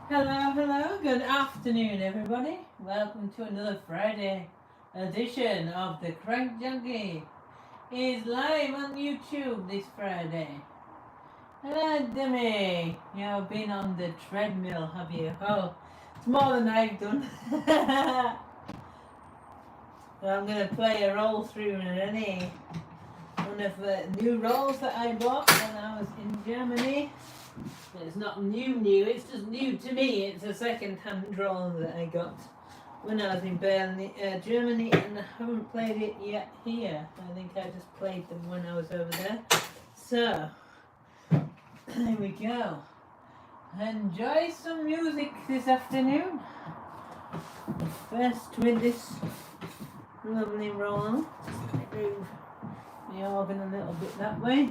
Hello, good afternoon everybody. Welcome to another Friday edition of The Crank Junkie. Is live on YouTube this Friday. Hello Demi, you've been on the treadmill, have you? Oh, it's more than I've done. So I'm going to play a roll through one of the new rolls that I bought when I was in Germany. It's not new, it's just new to me. It's a second-hand roll that I got when I was in Berlin, Germany, and I haven't played it yet here. I think I just played them when I was over there. So, there we go. Enjoy some music this afternoon. First with this lovely roll. Just move the organ a little bit that way.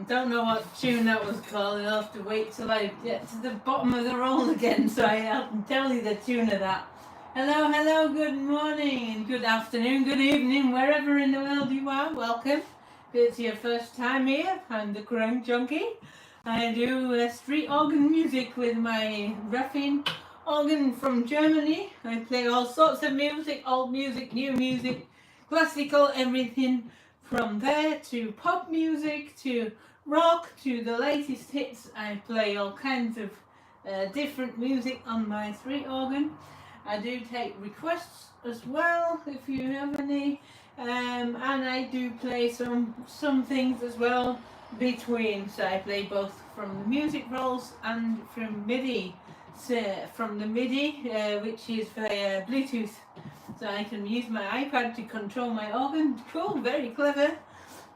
Don't know what tune that was called. I'll have to wait till I get to the bottom of the roll again so I can tell you the tune of that. Hello, good morning and good afternoon, good evening, wherever in the world you are. Welcome. If it's your first time here, I'm the Crank Junkie. I do street organ music with my Ruffin organ from Germany. I play all sorts of music, old music, new music, classical, everything from there to pop music to rock to the latest hits. I play all kinds of different music on my street organ. I do take requests as well if you have any, and I do play some things as well between. So I play both from the music rolls and from MIDI. So from the MIDI, which is via Bluetooth. So I can use my iPad to control my organ. Cool, very clever.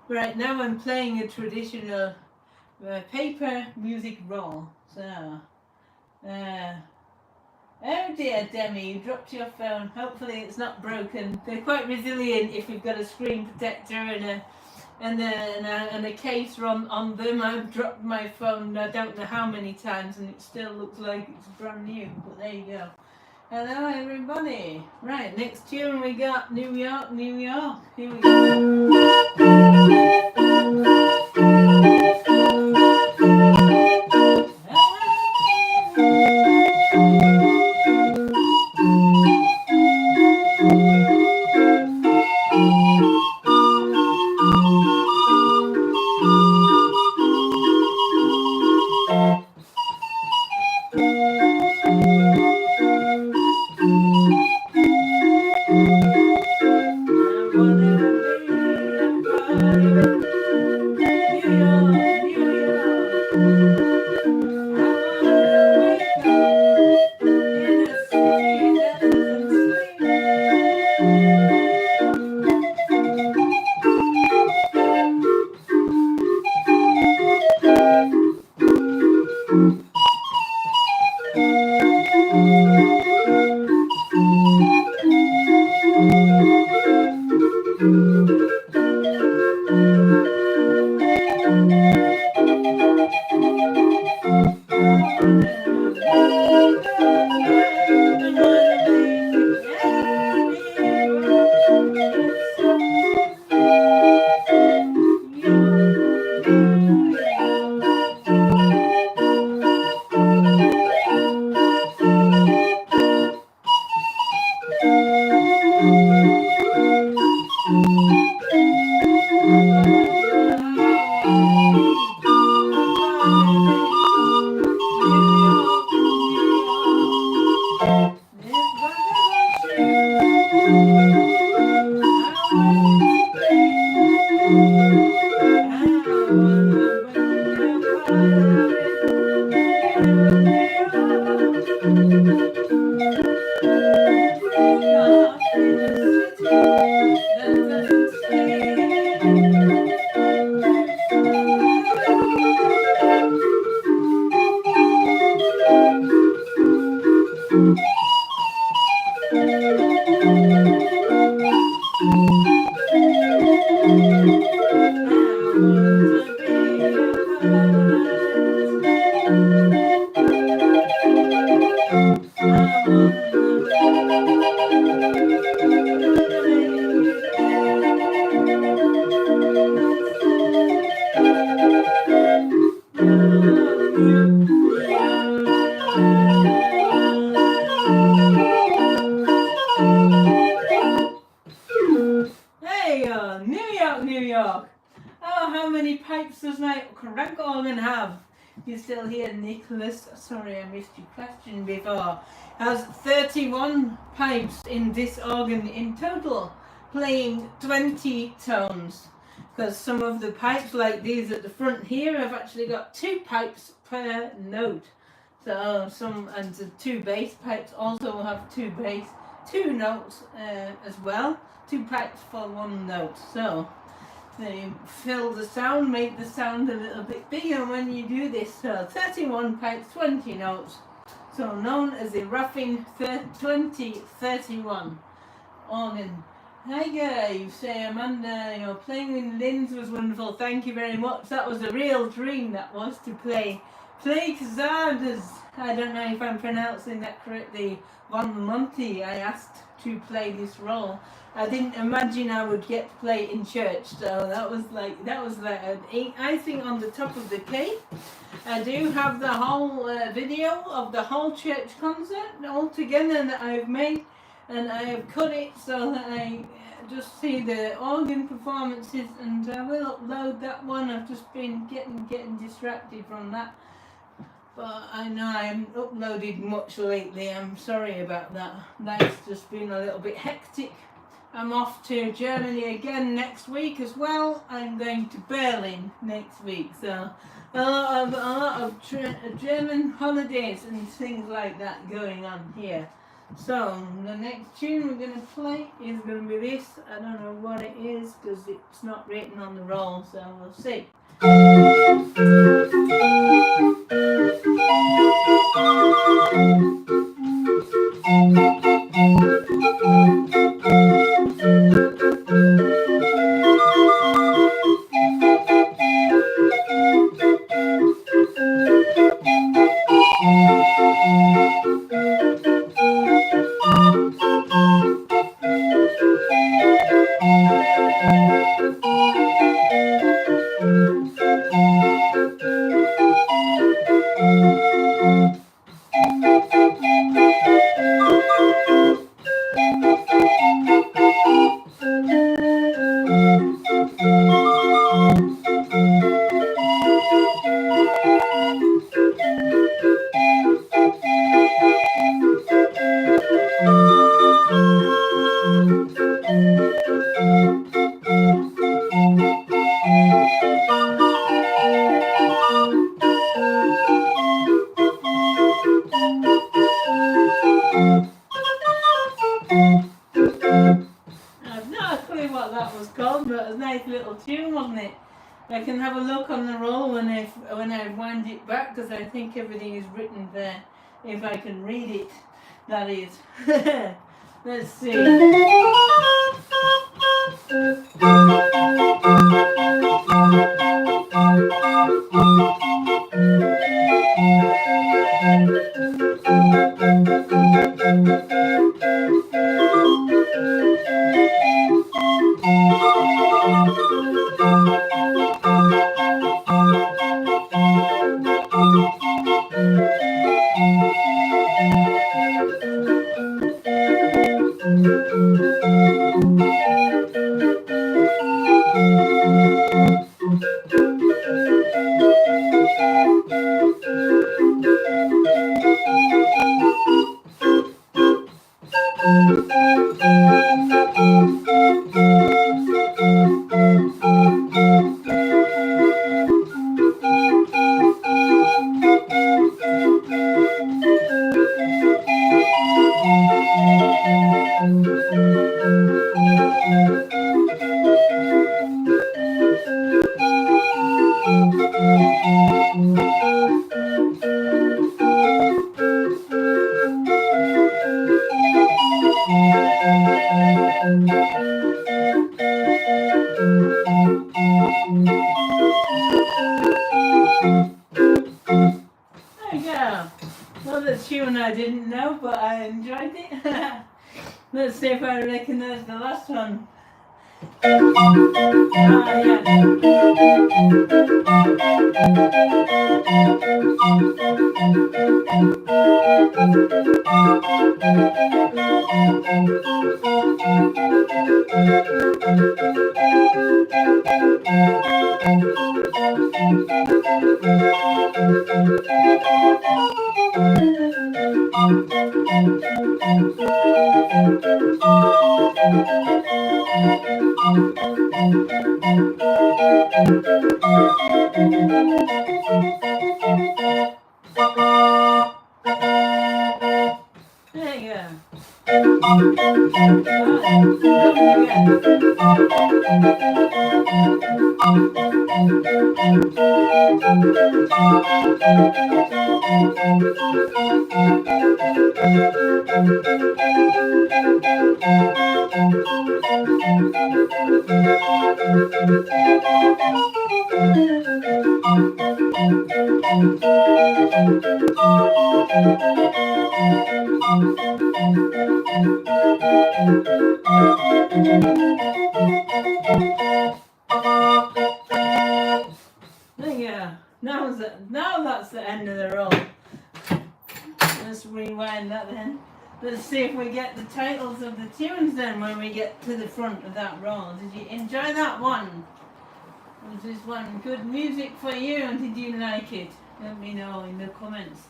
Right now I'm playing a traditional paper music roll. So, oh dear Demi, you dropped your phone. Hopefully it's not broken. They're quite resilient if you've got a screen protector and a case on them. I've dropped my phone I don't know how many times and it still looks like it's brand new, but there you go. Hello everybody. Right, next tune we got New York, New York. Here we go. Crank organ have? You still here, Nicholas? Sorry, I missed your question before. Has 31 pipes in this organ in total, playing 20 tones. Because some of the pipes, like these at the front here, have actually got 2 pipes per note. So and the 2 bass pipes also have 2 notes as well. 2 pipes for 1 note. So they fill the sound, make the sound a little bit bigger when you do this. So 31 pipes, 20 notes. So known as the Ruffin 2031 organ. Hi guys, say Amanda, your playing with Linz was wonderful. Thank you very much. That was a real dream, that was, to play Cazares. I don't know if I'm pronouncing that correctly. Von Monty, I asked to play this role. I didn't imagine I would get to play in church, so that was like an icing on the top of the cake. I do have the whole video of the whole church concert all together that I've made, and I have cut it so that I just see the organ performances, and I will upload that one. I've just been getting distracted from that. But I know I haven't uploaded much lately. I'm sorry about that. Life's just been a little bit hectic. I'm off to Germany again next week as well. I'm going to Berlin next week. So a lot of German holidays and things like that going on here. So the next tune we're going to play is going to be this. I don't know what it is because it's not written on the roll, so we'll see. I can have a look on the roll when I wind it back, because I think everything is written there. If I can read it, that is. Let's see. Another tune I didn't know, but I enjoyed it. Let's see if I recognise the last one. There you go. Now that's the end of the roll. Let's rewind that then. Let's see if we get the titles of the tunes then when we get to the front of that roll. Did you enjoy that one? Was this one good music for you, and did you like it? Let me know in the comments.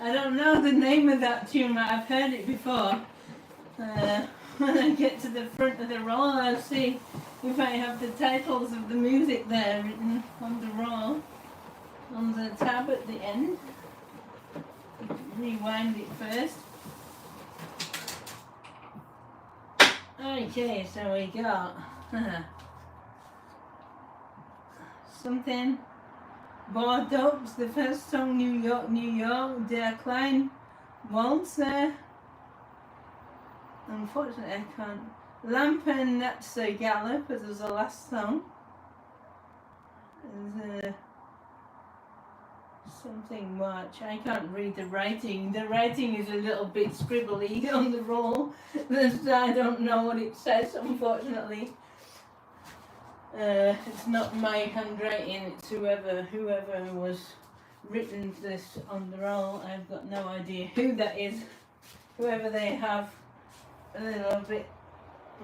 I don't know the name of that tune, but I've heard it before. When I get to the front of the roll, I'll see if I have the titles of the music there written on the roll, on the tab at the end. Rewind it first. Okay, so we got something. Bordeaux's the first song, New York, New York, Der Klein Walzer. Unfortunately, I can't. Lampen Netze Gallop as the last song. There's something much. I can't read the writing. The writing is a little bit scribbly on the roll. I don't know what it says, unfortunately. It's not my handwriting, it's whoever was written this on the roll. I've got no idea who that is. Whoever they have a little bit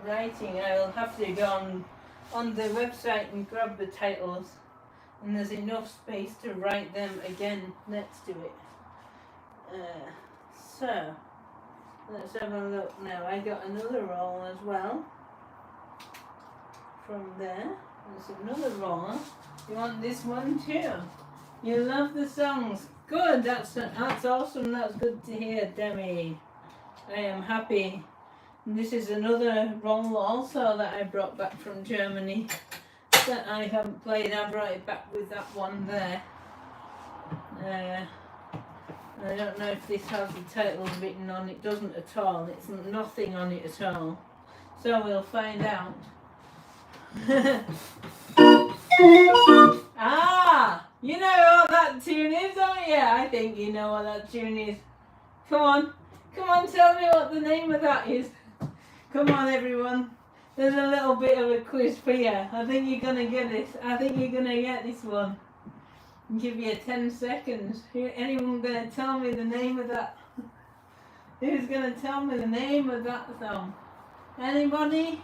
writing, I will have to go on the website and grab the titles, and there's enough space to write them again next to it. So let's have a look now. I got another roll as well from there. There's another roll. You want this one too? You love the songs. Good. That's awesome. That's good to hear, Demi. I am happy. And this is another roll also that I brought back from Germany that I haven't played. I brought it back with that one there. I don't know if this has the title written on it. Doesn't at all. It's nothing on it at all. So we'll find out. Ah! You know what that tune is, don't you? I think you know what that tune is. Come on, tell me what the name of that is. Come on, everyone. There's a little bit of a quiz for you. I think you're gonna get this. I think you're gonna get this one. I'll give you 10 seconds. Anyone gonna tell me the name of that? Who's gonna tell me the name of that song? Anybody?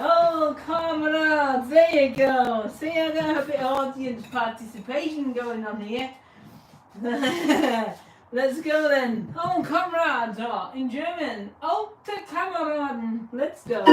Oh, comrades, there you go. See, I got a bit of audience participation going on here. Let's go then. Oh, comrades, or in German, alte Kameraden. Let's go.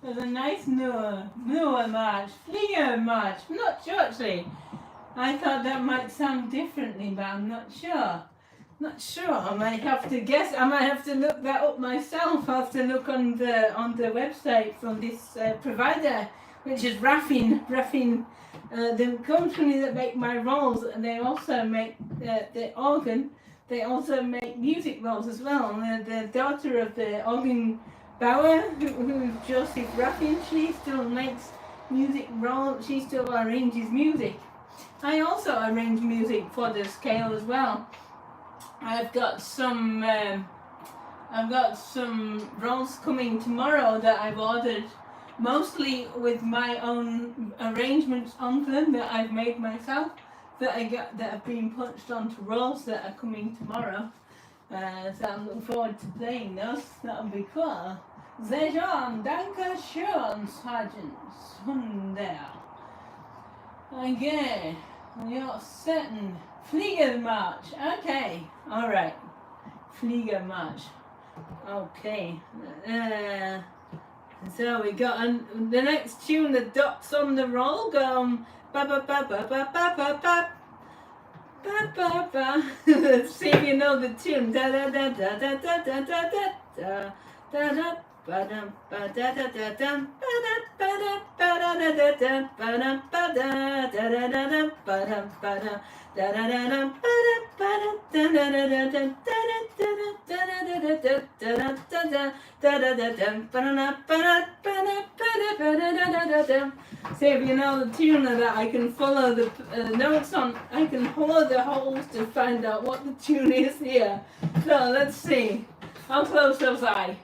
There's a nice newer march, Flieger march. I'm not sure actually. I thought that might sound differently, but I'm not sure. Not sure. I might have to guess. I might have to look that up myself. I have to look on the website from this provider, which is Raffin. Raffin, the company that make my rolls, and they also make the organ. They also make music rolls as well. And the daughter of the organ Bauer, who's Joseph Raffin, she still makes music rolls. She still arranges music. I also arrange music for the scale as well. I've got some rolls coming tomorrow that I've ordered, mostly with my own arrangements on them that I've made myself, that have been punched onto rolls that are coming tomorrow. So I'm looking forward to playing those. That'll be cool. Sehr schön, danke schön, Sergeant Sunder. Okay, you're certain. Fliegermarsch. Okay, all right. Fliegermarsch. Okay. So we got the next tune. The dots on the roll go ba ba ba ba ba ba ba ba ba ba ba. Let's see if you know the tune. Da da da da da da da da da da da. Ba-dum, ba-da-da-da-dum, ba-da-ba-da-ba-da-da-da-dum, ba-dum, ba-da-da-da-da-dum, ba-dum, ba-dum, da-da-da-dum, ba-da-ba-da-da-da-da-dum, da-da-da-da-da-da-da-da-da-da-da-dum, ba-da-ba-da-ba-da-ba-da-ba-da-da-da-dum. See if you know the tune of that. I can follow the notes on. I can follow the holes to find out what the tune is here. So let's see. How close was I?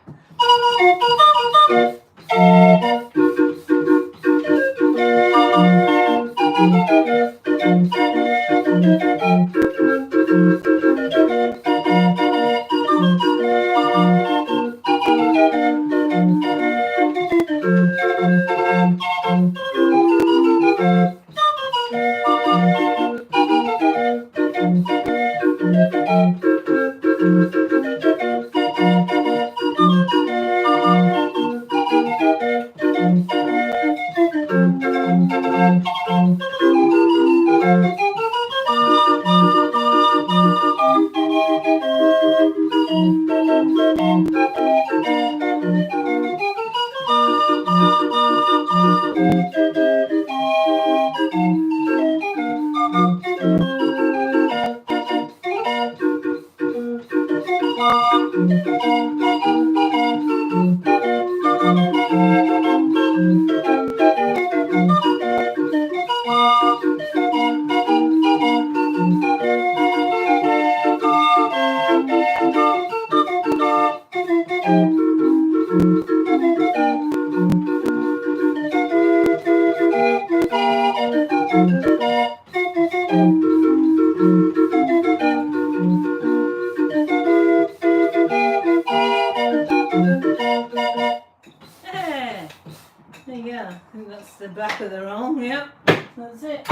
There you go. I think that's the back of the roll. Yep, that's it.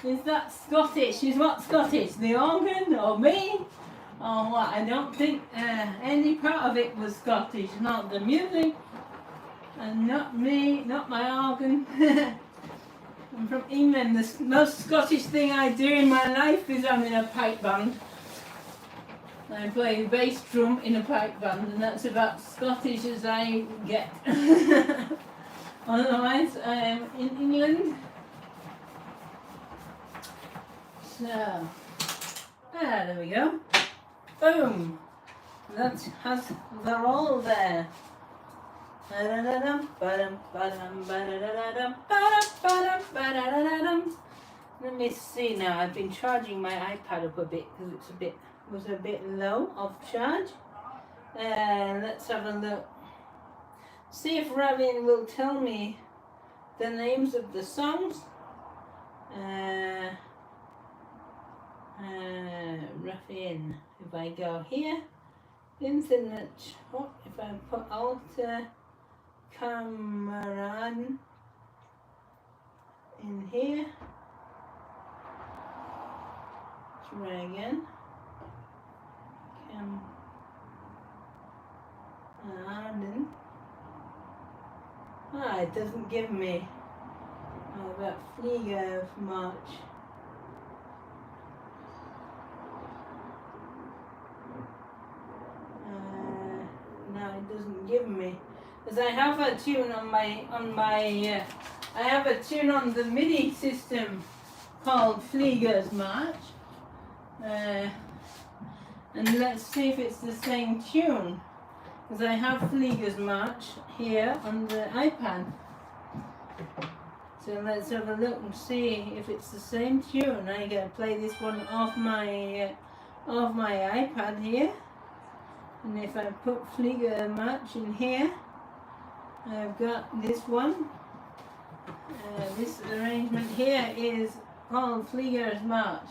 Is that Scottish? Is what Scottish? The organ or me? Or what? I don't think any part of it was Scottish. Not the music, and not me, not my organ. I'm from England. The most Scottish thing I do in my life is I'm in a pipe band. I play bass drum in a pipe band, and that's about Scottish as I get. Otherwise, I am in England. So, there we go. Boom! That has the roll there. Let me see now. I've been charging my iPad up a bit because it was a bit low of charge. Let's have a look. See if Ravin will tell me the names of the songs. Ravin. If I go here, internet. What if I put Alter Cameron in here? Try again. Cameron. It doesn't give me about Flieger March. No, it doesn't give me. Because I have a tune I have a tune on the MIDI system called Flieger's March. And let's see if it's the same tune. Because I have Flieger's March here on the iPad. So let's have a look and see if it's the same tune. I gotta play this one off my iPad here. And if I put Flieger March in here, I've got this one. This arrangement here is called Flieger's March.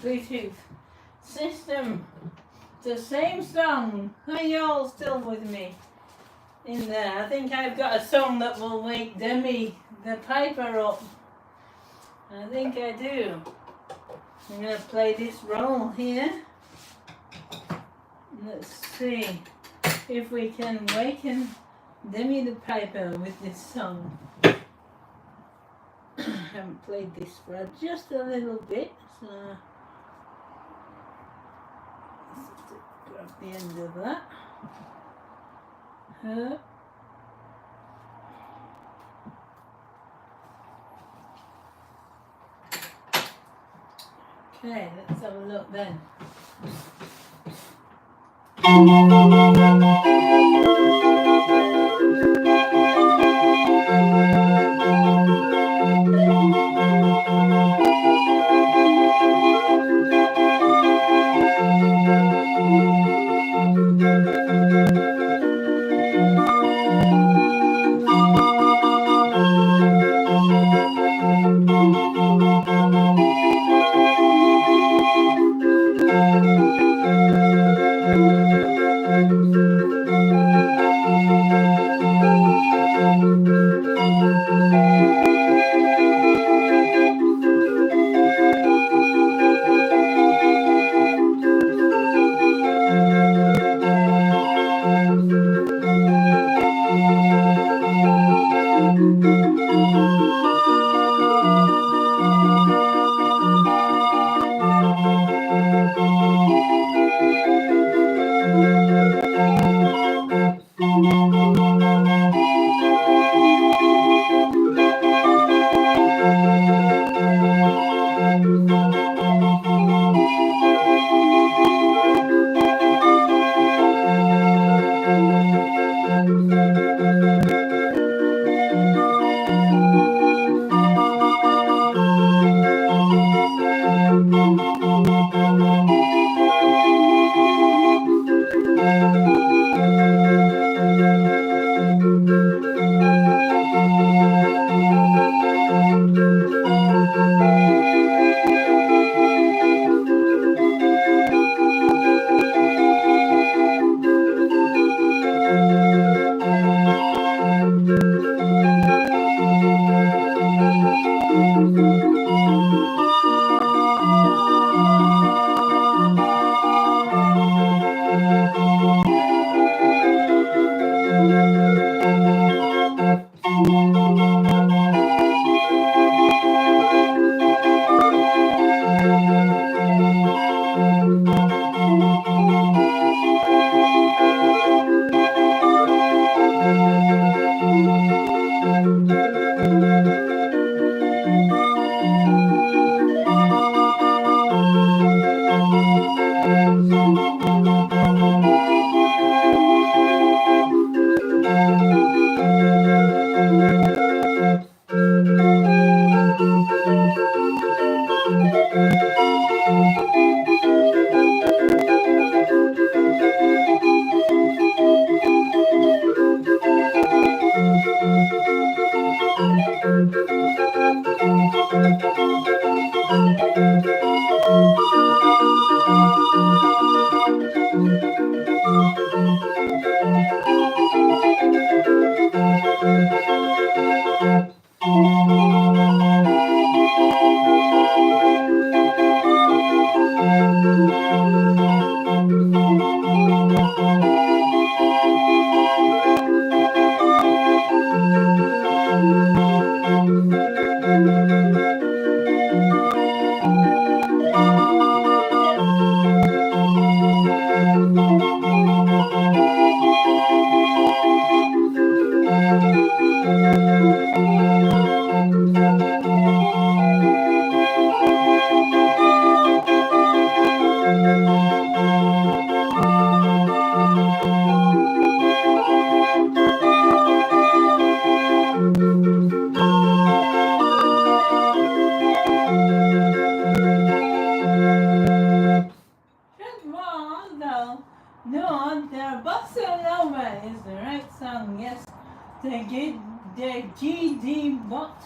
Bluetooth system. The same song. Are you all still with me in there? I think I've got a song that will wake Demi the piper up. I think I do. I'm going to play this roll here. Let's see if we can waken Demi the piper with this song. haven't played this for just a little bit, so let's just grab the end of that. Okay, let's have a look then. The GD Bot.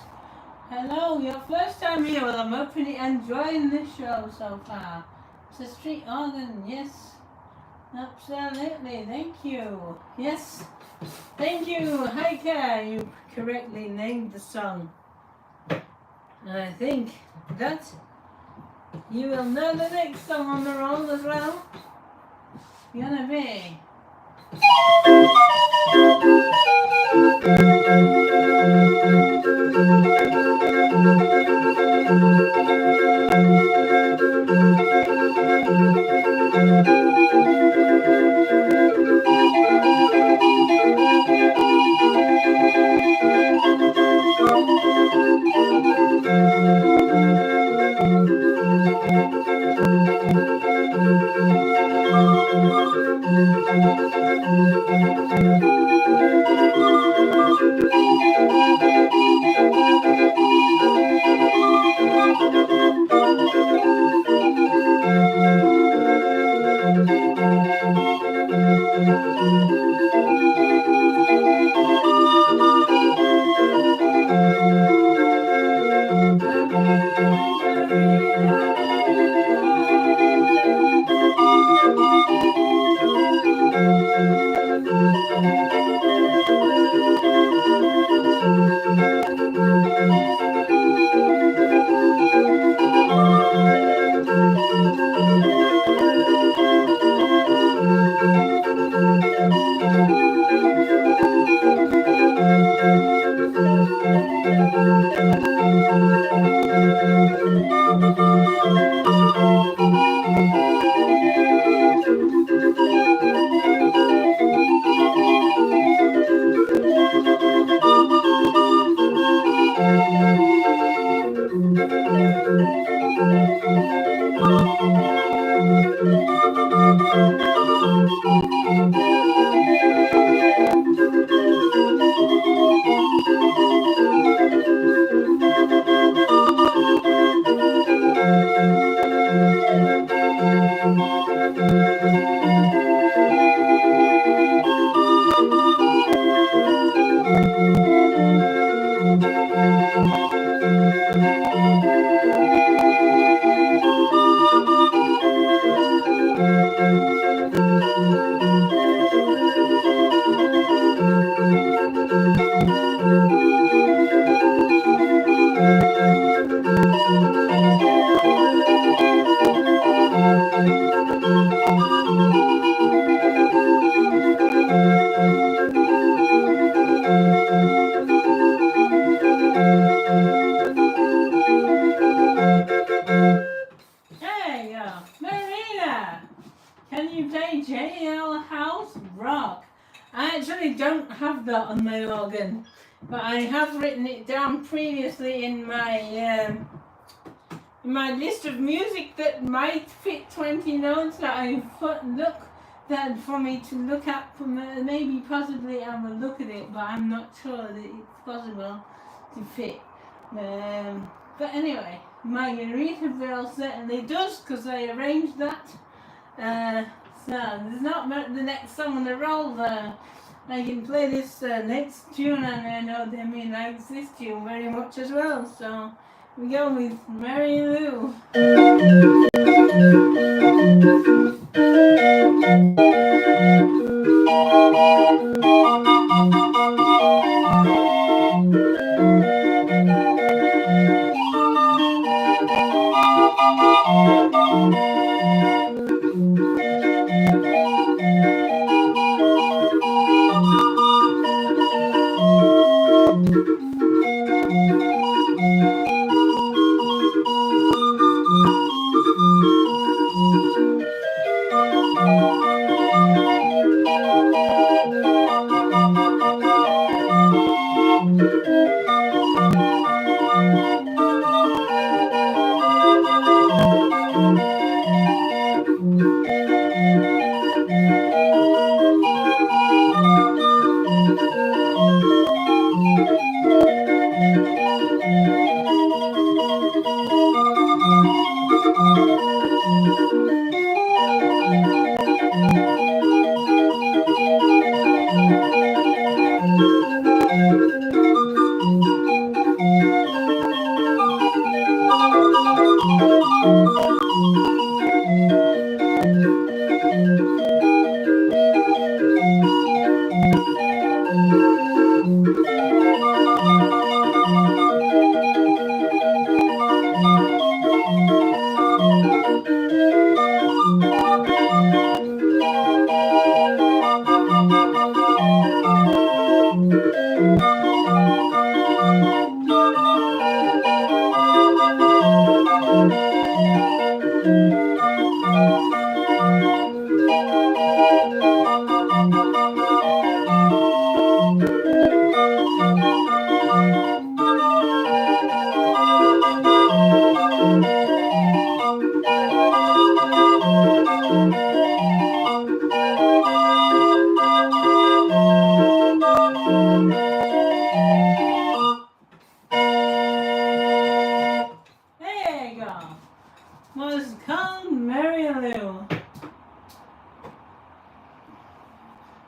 Hello, your first time here. Well, I'm hoping you're enjoying this show so far. It's a street organ, yes. Absolutely, thank you. Yes, thank you, Heike. You correctly named the song. And I think that you will know the next song on the roll as well. It's gonna be That on my organ, but I have written it down previously in my list of music that might fit 20 notes that I look that for me to look at. Maybe possibly I will look at it, but I'm not sure that it's possible to fit. But anyway, Margaritaville certainly does, because I arranged that. So there's not the next song on the roll there. I can play this next tune, and I know Demi likes this tune very much as well. So we go with Mary Lou.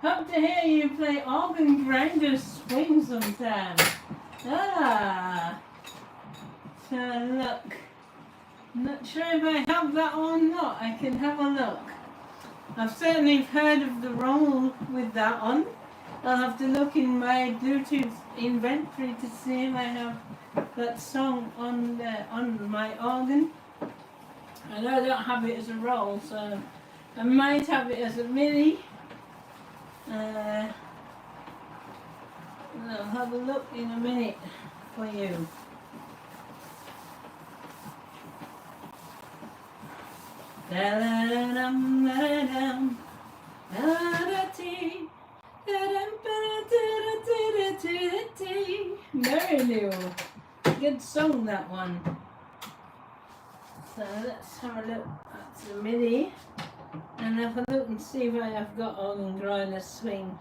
Hope to hear you play organ grinder swing sometime. Ah. So look. Not sure if I have that or not. I can have a look. I've certainly heard of the roll with that on. I'll have to look in my Bluetooth inventory to see if I have that song on my organ. I know I don't have it as a roll, so I might have it as a MIDI. I'll have a look in a minute for you. Very new. Good song, that one. So let's have a look at the MIDI and have a look and see if I have got organ grinder swing.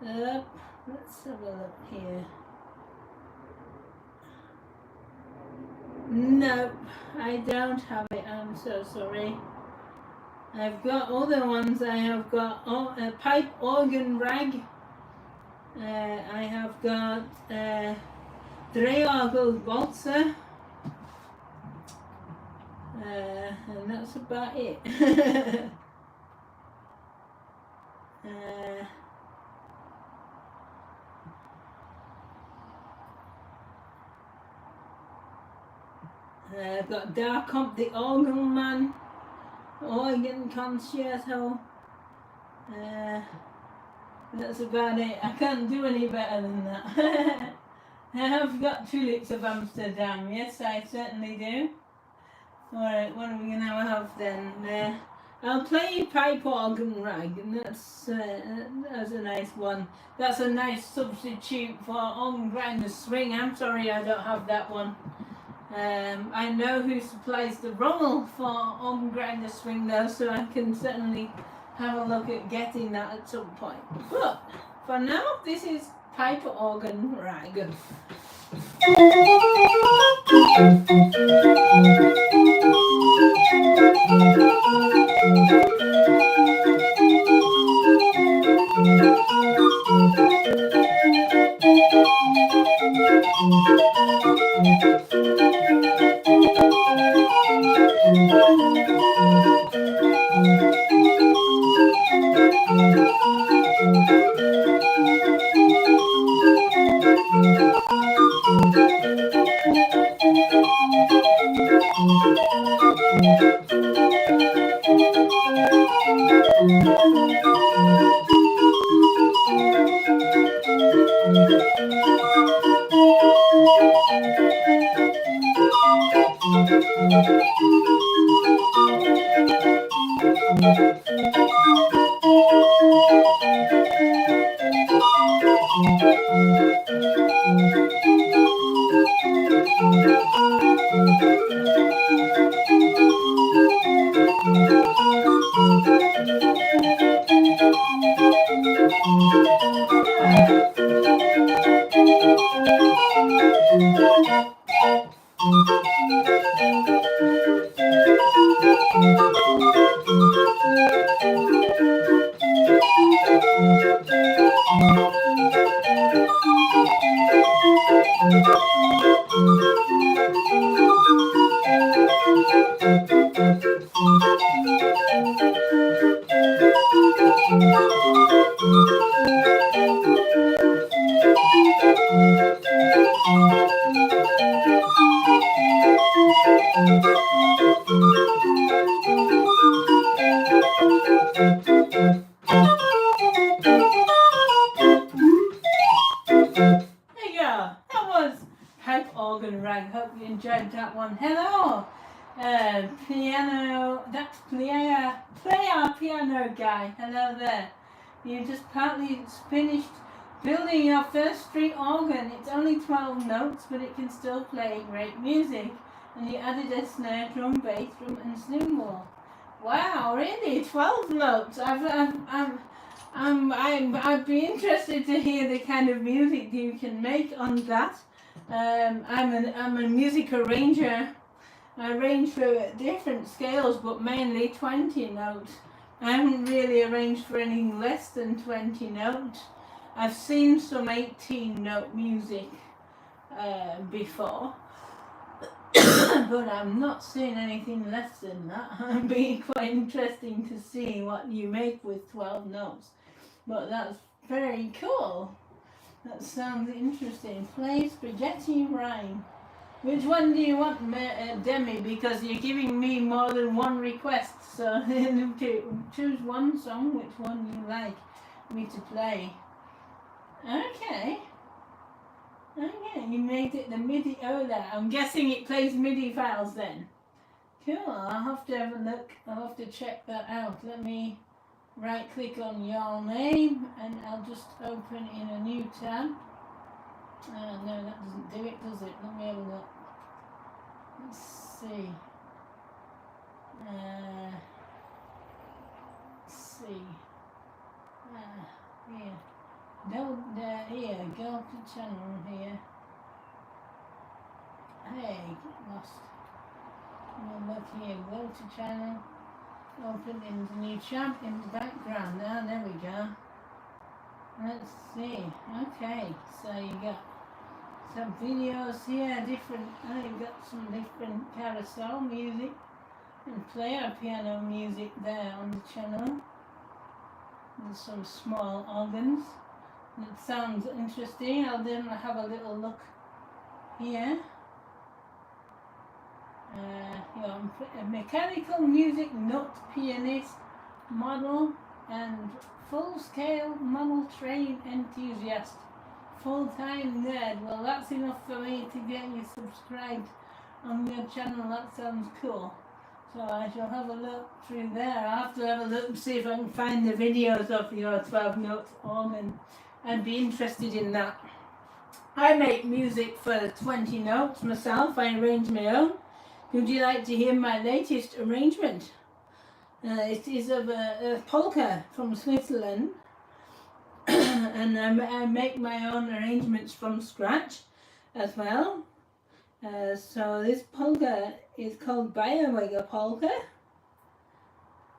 Let's have a look here. Nope, I don't have it. I'm so sorry. I've got other ones. I have got a pipe organ rag. I have got Dreorgel waltzer. And that's about it. I've got Dark Comp, the Organ Man, Organ Concerto. That's about it. I can't do any better than that. I have got Tulips of Amsterdam. Yes, I certainly do. Alright, what are we going to have then? I'll play Pipe Organ Rag, and that's a nice one. That's a nice substitute for organ grinder swing. I'm sorry I don't have that one. I know who supplies the roll for organ grinder swing though, so I can certainly have a look at getting that at some point. But for now, this is Pipe Organ Rag. Enjoyed that one. Hello, piano. That's player piano guy. Hello there. You just partly finished building your first street organ. It's only 12 notes, but it can still play great music. And you added a snare drum, bass drum, and cymbal. Wow, really? 12 notes. I'd be interested to hear the kind of music you can make on that. I'm a music arranger. I arrange for different scales, but mainly 20 notes. I haven't really arranged for anything less than 20 notes. I've seen some 18-note music before, but I'm not seeing anything less than that. It'd be quite interesting to see what you make with 12 notes. But that's very cool. That sounds interesting. Play spaghetti rhyme. Which one do you want, Demi? Because you're giving me more than one request. So choose one song, which one you like me to play. Okay. Okay, you made it the MIDI. Oh, there. I'm guessing it plays MIDI files then. Cool. I'll have to have a look. I'll have to check that out. Let me right click on your name and I'll just open in a new tab. No, that doesn't do it, does it? Let me have a look. Let's see. Let's see. Here. Here, go to channel here. Hey, get lost. Look here, go to channel. Open in the new chat in the background. Now, there we go. Let's see. Okay, so you got some videos here, different. You've got some different carousel music and player piano music there on the channel. And some small organs. It sounds interesting. I'll then have a little look here. A mechanical music note pianist, model, and full-scale model train enthusiast, full-time nerd. Well, that's enough for me to get you subscribed on your channel. That sounds cool. So I shall have a look through there. I'll have to have a look and see if I can find the videos of your 12-note organ. I'd be interested in that. I make music for 20 notes myself. I arrange my own. Would you like to hear my latest arrangement? It is of a polka from Switzerland. And I make my own arrangements from scratch as well. So this polka is called Bayerwege polka.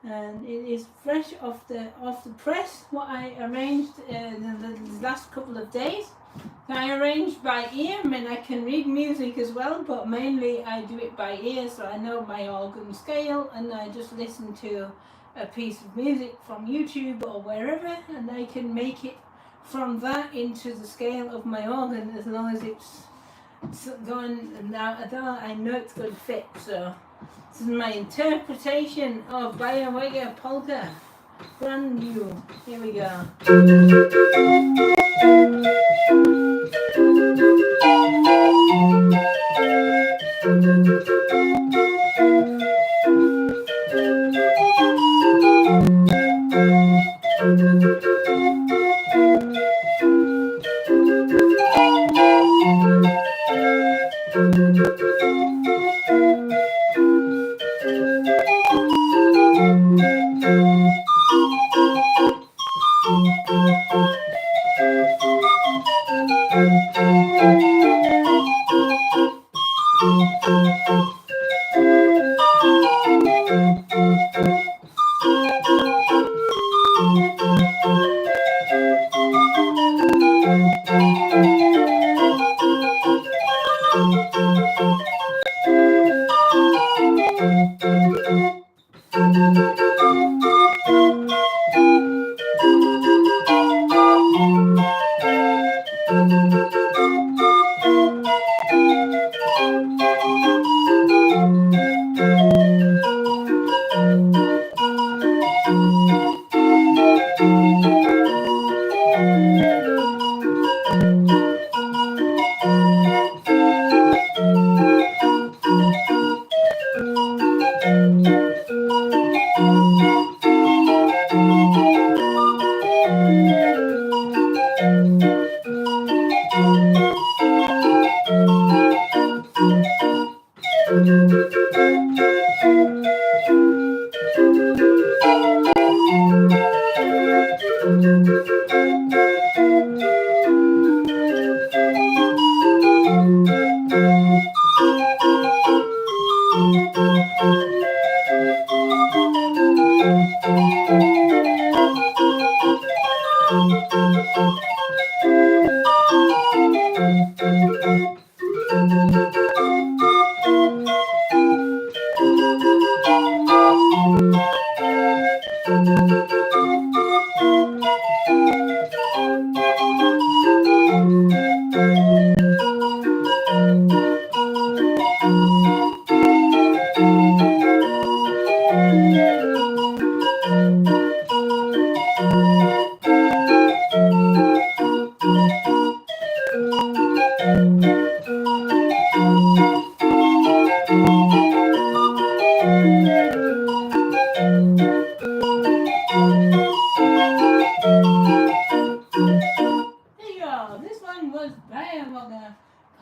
And it is fresh off the press, what I arranged the last couple of days. I arrange by ear. I mean, I can read music as well, but mainly I do it by ear, so I know my organ scale, and I just listen to a piece of music from YouTube or wherever, and I can make it from that into the scale of my organ as long as it's going. Now I know it's going to fit, so this is my interpretation of Bayerwege polka. Brand new. Here we go.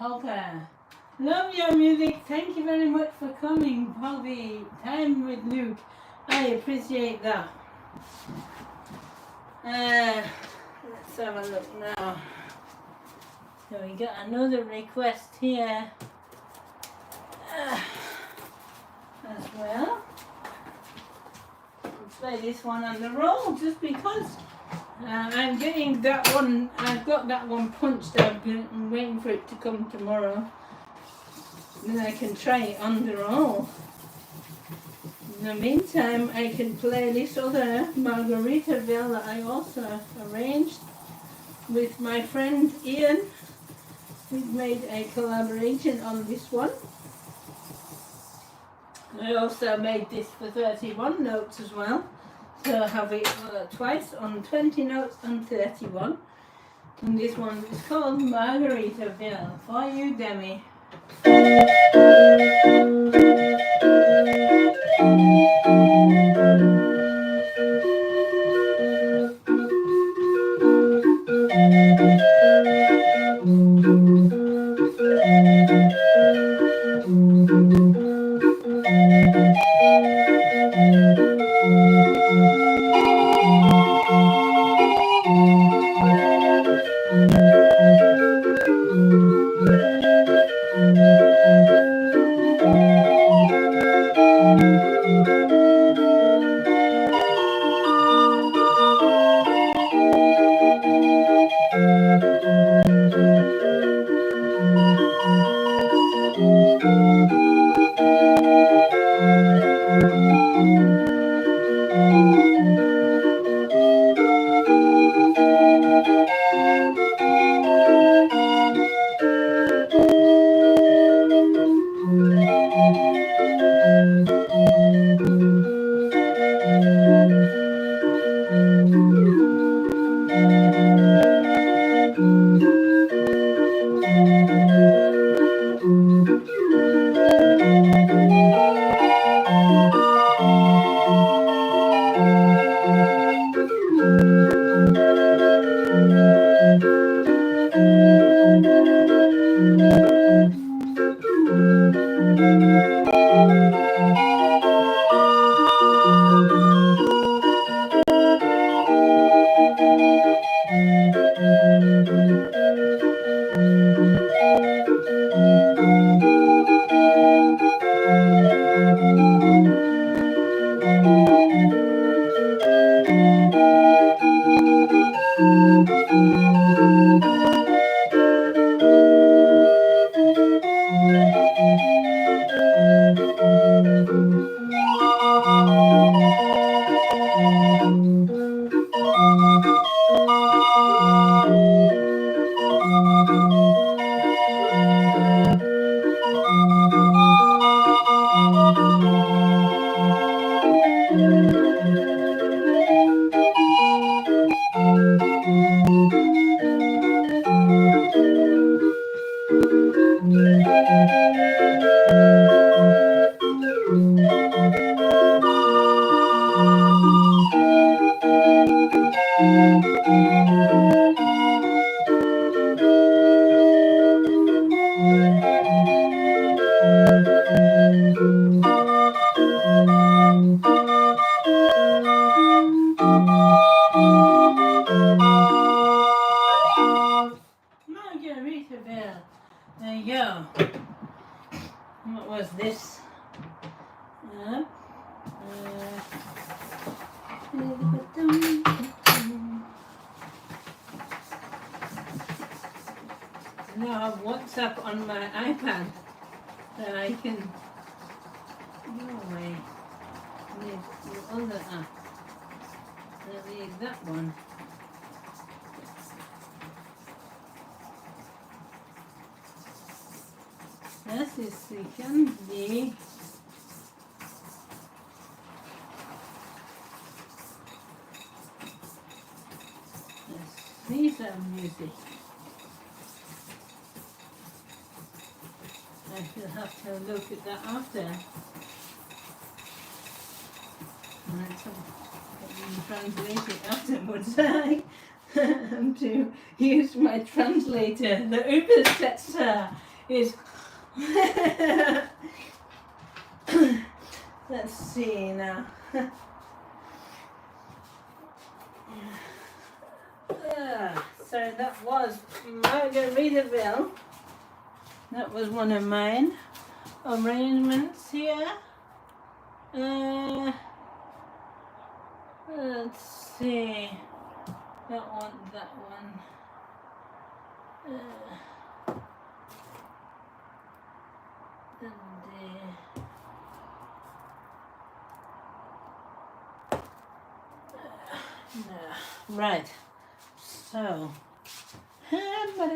Okay. Love your music. Thank you very much for coming for the time with Luke. I appreciate that. Let's have a look now. So we got another request here as well. I'll play this one on the roll just because I'm getting that one. I've got that one punched. I'm waiting for it to come tomorrow. Then I can try it on the roll. In the meantime, I can play this other Margaritaville that I also arranged with my friend Ian. We've made a collaboration on this one. I also made this for 31 notes as well. So I have it twice on 20 notes and 31. And this one is called Margaritaville for you, Demi. Margaritaville. There you go. What was this? Now I have WhatsApp on my iPad that I can go away. Need the other app. I need that one. This is the candy. Yes, these are music. I shall have to look at that after. And translate it afterwards. I have to use my translator, the Ubersetzer. is let's see now. So that was Margaritaville. That was one of mine arrangements here. Let's see. Don't want that one. No. Right. So, what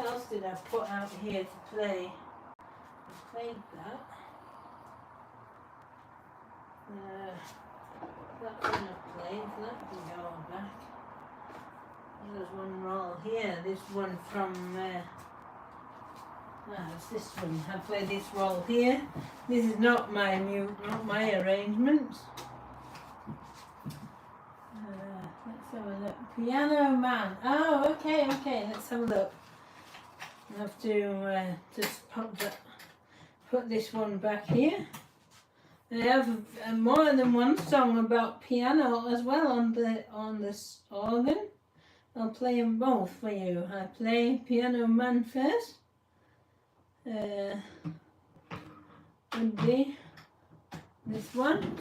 else did I put out here to play? I played that. That one I played, so that can go back. There's one roll here, this one from, it's this one. I played this roll here. This is not my arrangements. Let's have a look. Piano Man. Oh, okay, let's have a look. I have to just put this one back here. I have more than one song about piano as well on this organ. I'll play them both for you. I play Piano Man first. Would be this one.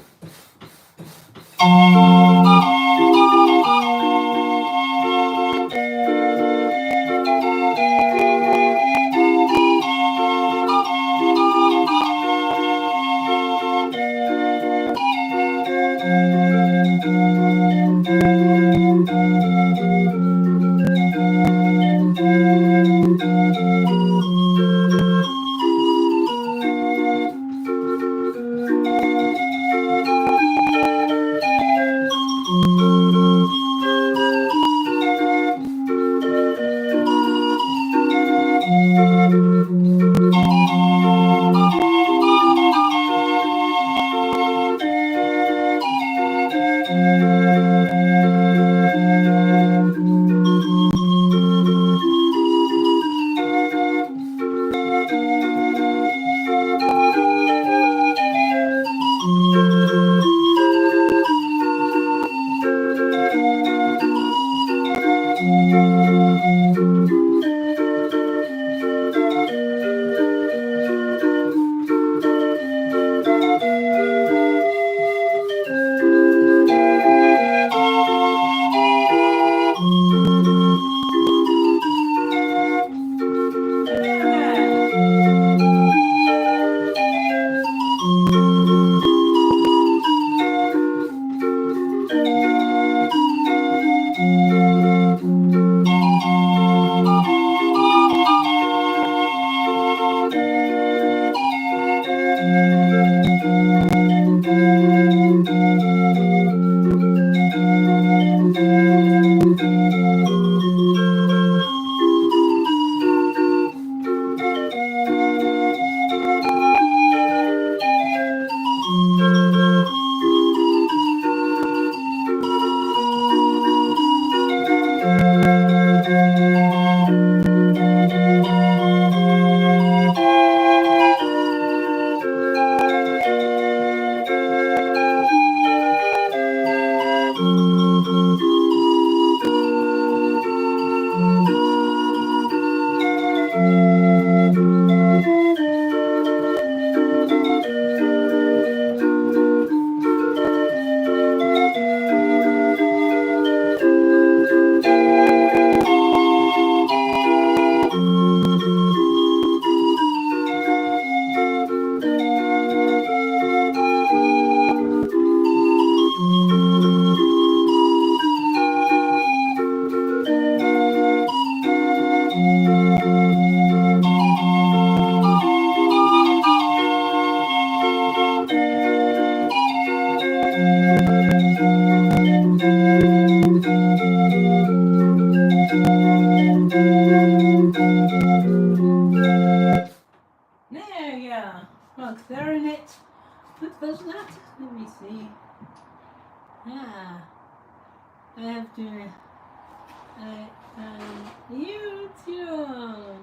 YouTube.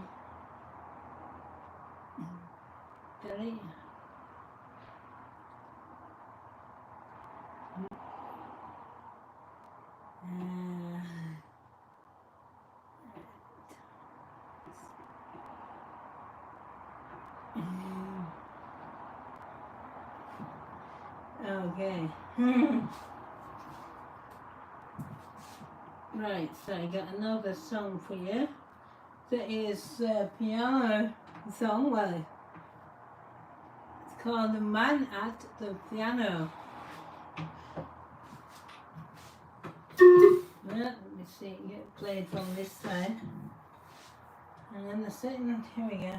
Delete. Okay. Right, so I got another song for you. That is a piano song. Well, it's called The Man at the Piano. Well, let me see, get it played from this side. And then the second, here we go.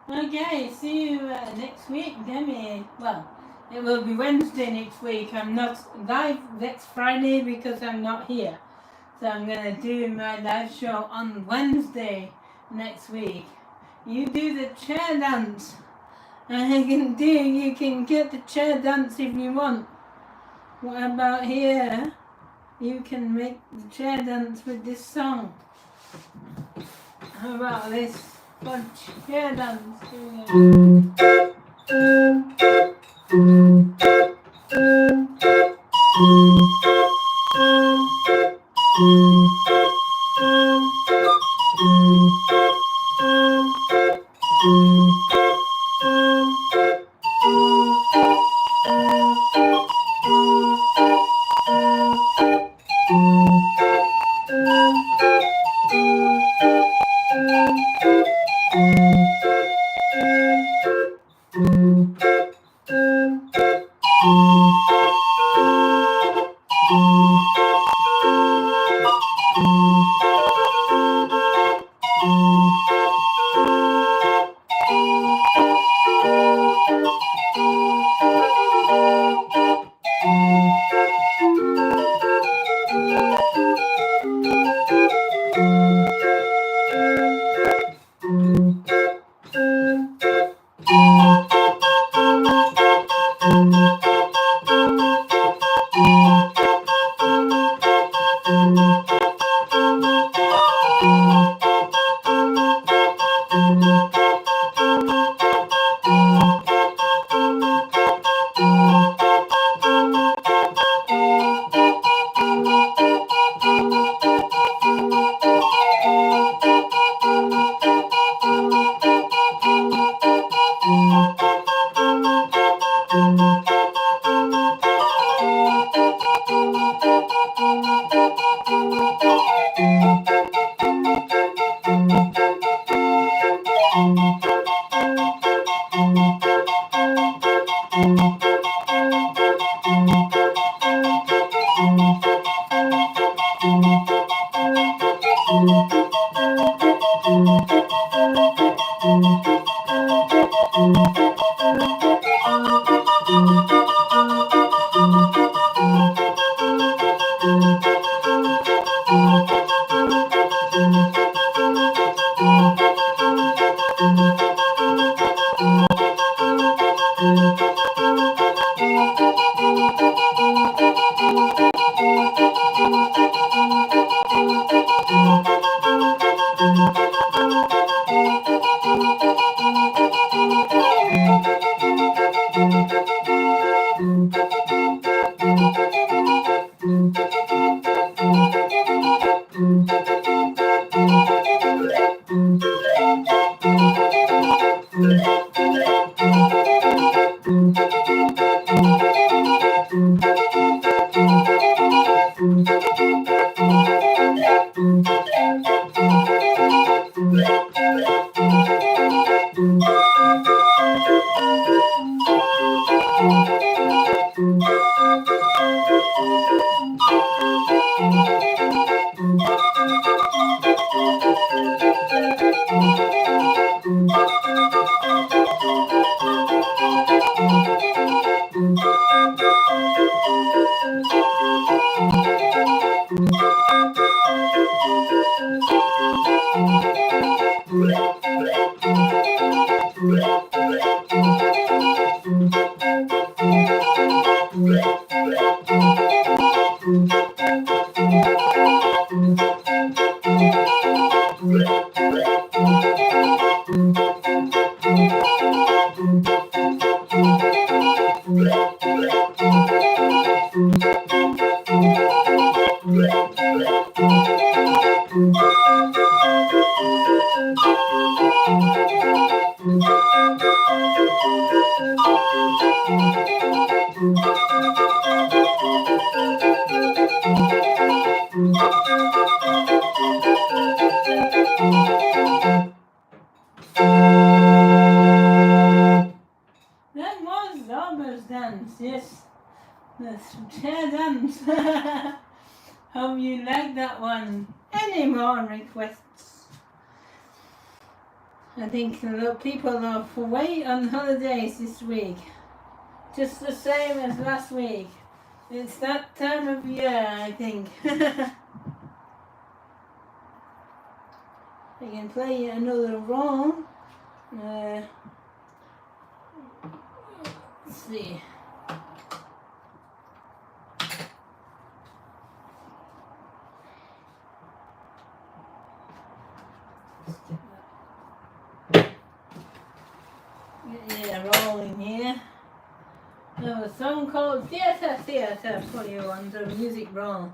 Okay, see you next week, Demi. Well, it will be Wednesday next week. I'm not live next Friday because I'm not here. So I'm going to do my live show on Wednesday next week. You do the chair dance. You can get the chair dance if you want. What about here? You can make the chair dance with this song. How about this? Chair dance. That was Zarba's dance, yes. The chair dance. Hope you like that one. Any more requests? I think the people are away on holidays this week. Just the same as last week. It's that time of year, I think. I can play another roll. Let's see. Yeah, rolling here. There's a song called Theatre Theatre for you on the music roll.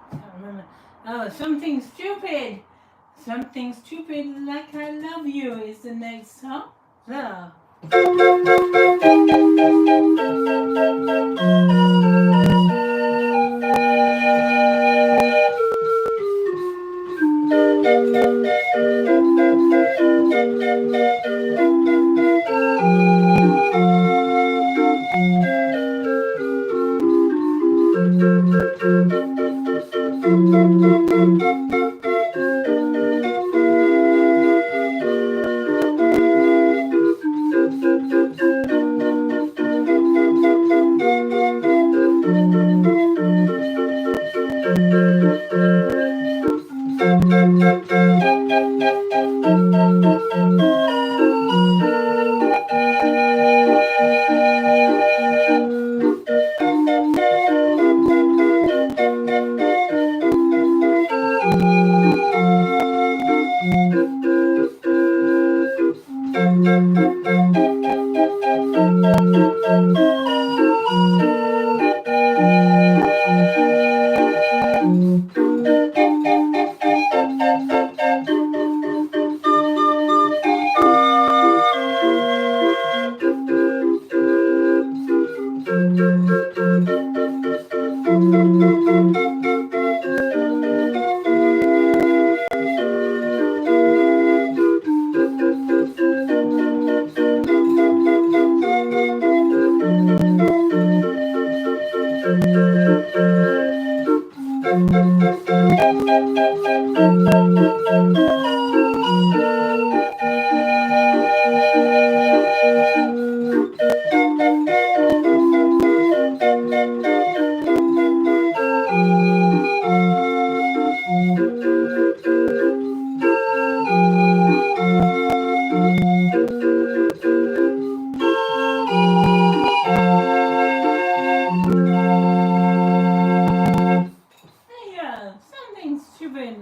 Can't remember. Oh, something stupid. Something stupid like I love you is the next song. So.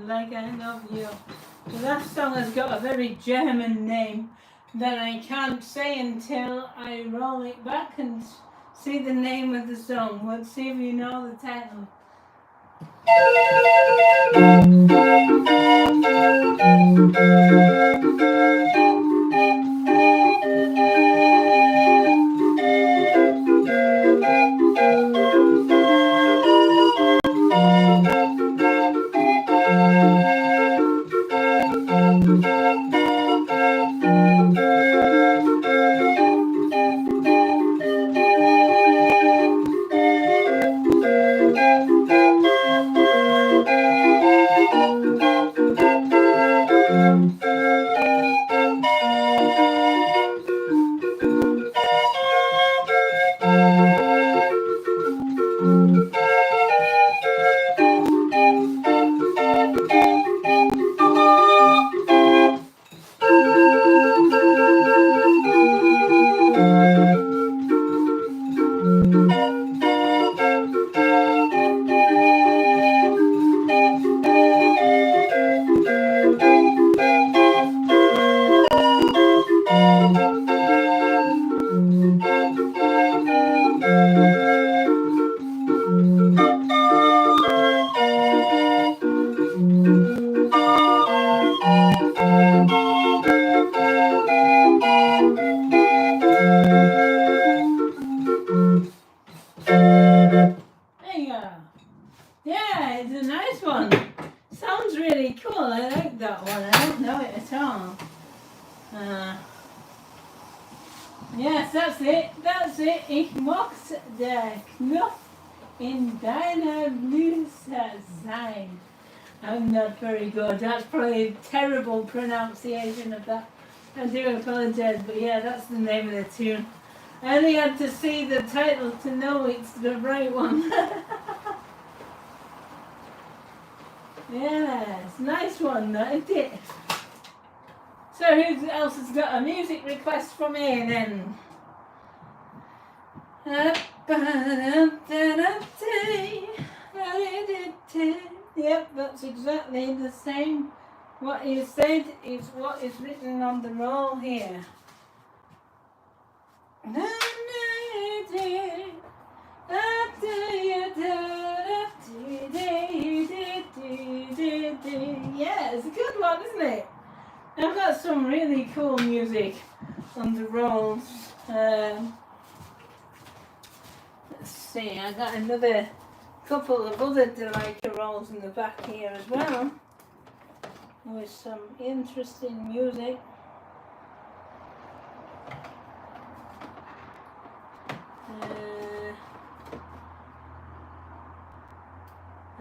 Like I Love You. The last song has got a very German name that I can't say until I roll it back and see the name of the song. Let's see if you know the title. Yeah, it's a nice one. Sounds really cool. I like that one. I don't know it at all. Yes, that's it. That's it. Ich mochte der Knopf in deiner Blüte sein. I'm not very good. That's probably a terrible pronunciation of that. I do apologise, but yeah, that's the name of the tune. I only had to see the title to know it's the right one. Yes, nice one, isn't it? So who else has got a music request from me then? Yep, that's exactly the same. What you said is what is written on the roll here. Yeah, it's a good one, isn't it? I've got some really cool music on the rolls. Let's see, I got another couple of other Delica rolls in the back here as well, with some interesting music.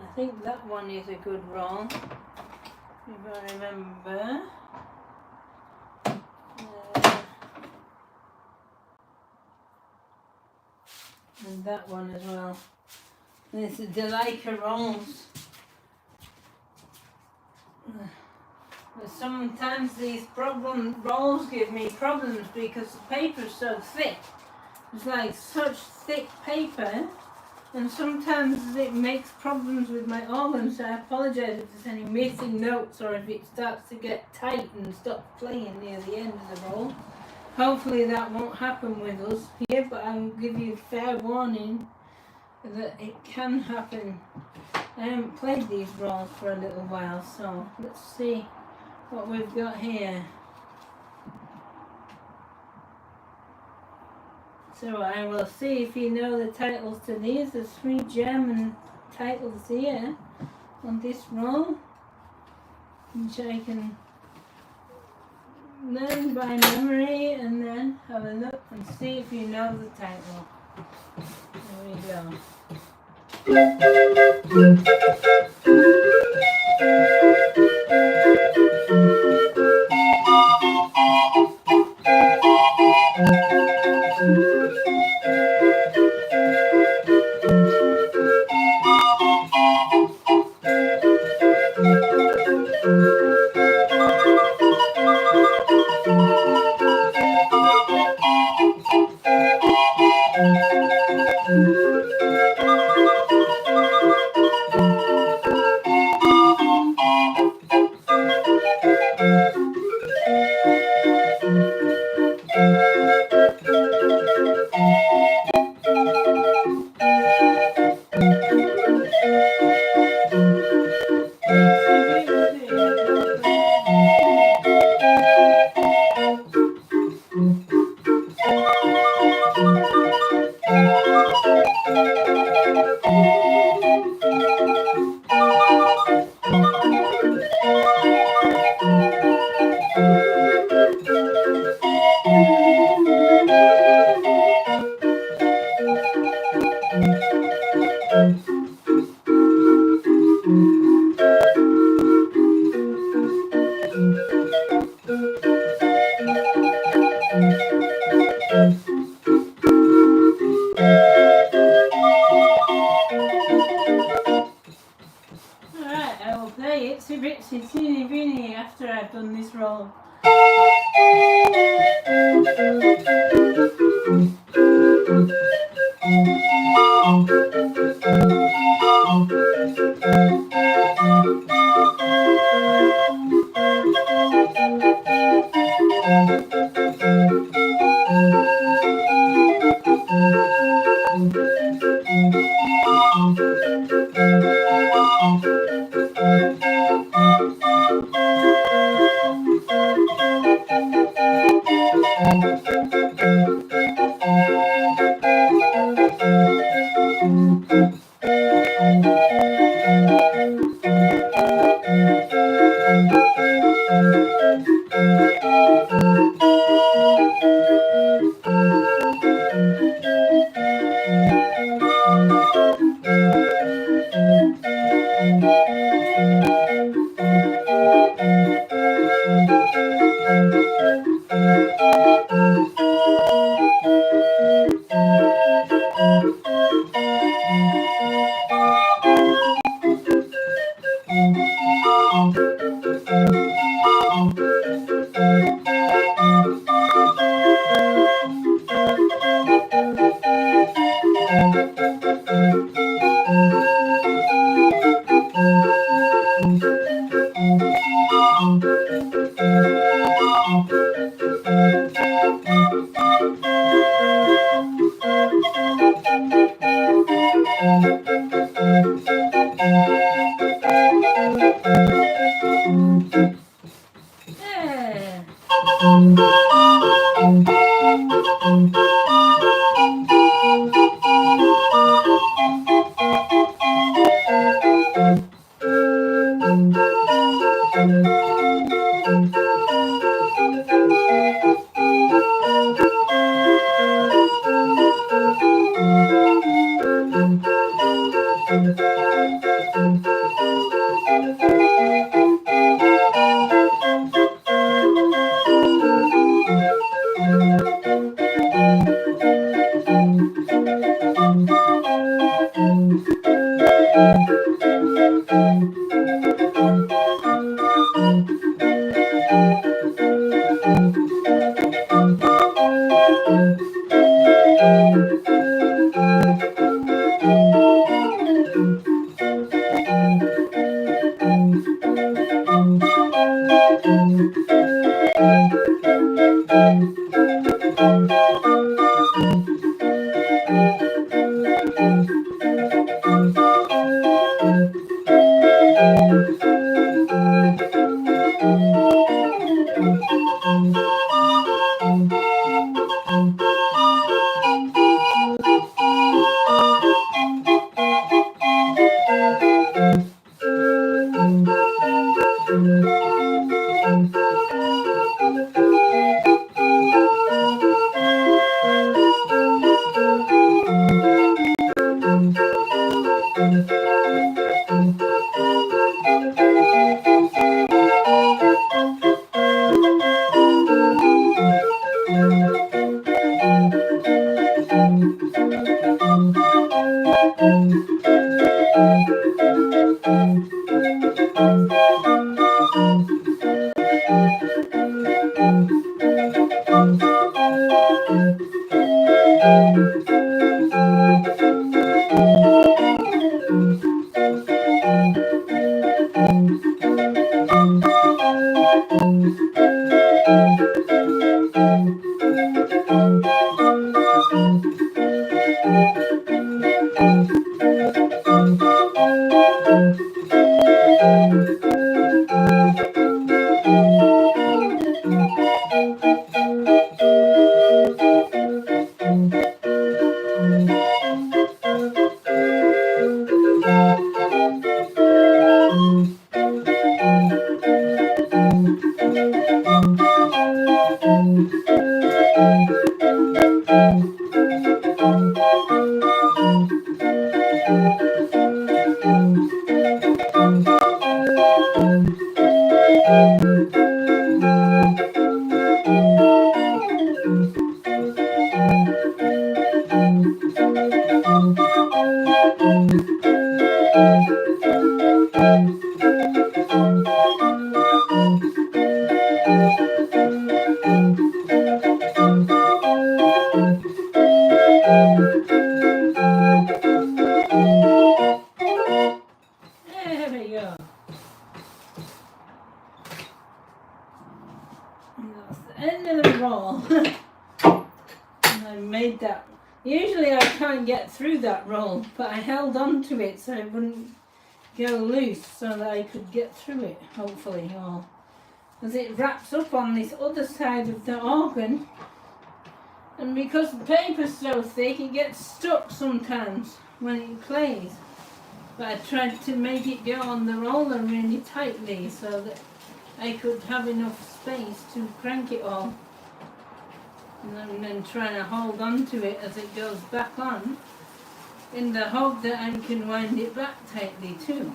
I think that one is a good roll, if I remember. And that one as well. And it's the Delica rolls. But sometimes these rolls give me problems because the paper's so thick. It's like such thick paper, and sometimes it makes problems with my organ, so I apologise if there's any missing notes or if it starts to get tight and stops playing near the end of the roll. Hopefully that won't happen with us here, but I'll give you fair warning that it can happen. I haven't played these rolls for a little while, so let's see what we've got here. So I will see if you know the titles to these. There's 3 German titles here on this roll, which I can learn by memory and then have a look and see if you know the title. There we go. Alright, I will play Itsy Bitsy Teeny Weeny after I've done this roll. There we go. And that's the end of the roll. And I made that. Usually I can't get through that roll, but I held on to it so it wouldn't go loose so that I could get through it, hopefully. Or as it wraps up on this other side of the organ, and because the paper's so thick it gets stuck sometimes when it plays. But I tried to make it go on the roller really tightly so that I could have enough space to crank it all. And then trying to hold on to it as it goes back on, in the hope that I can wind it back tightly too.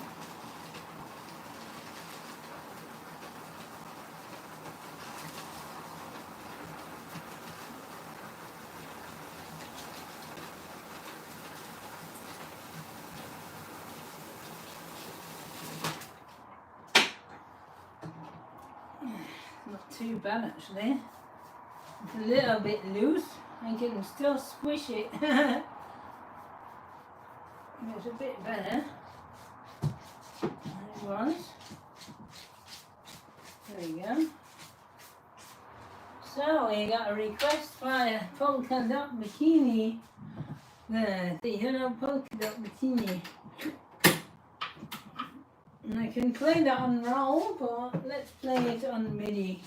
Not too bad actually. It's a little bit loose. I can still squish it. It's a bit better than it was. There we go. So we got a request for a polka dot bikini. The yellow polka dot bikini. And I can play that on roll, but let's play it on MIDI.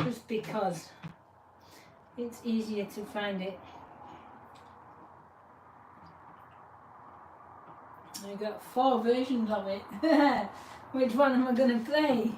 Just because it's easier to find it. I've got 4 versions of it. Which one am I going to play?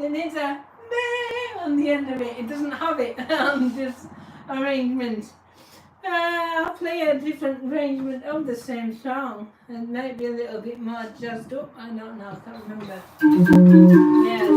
It needs a meh on the end of it. It doesn't have it on this arrangement. I'll play a different arrangement of the same song and maybe a little bit more jazzed up. I don't know, I can't remember. Yes,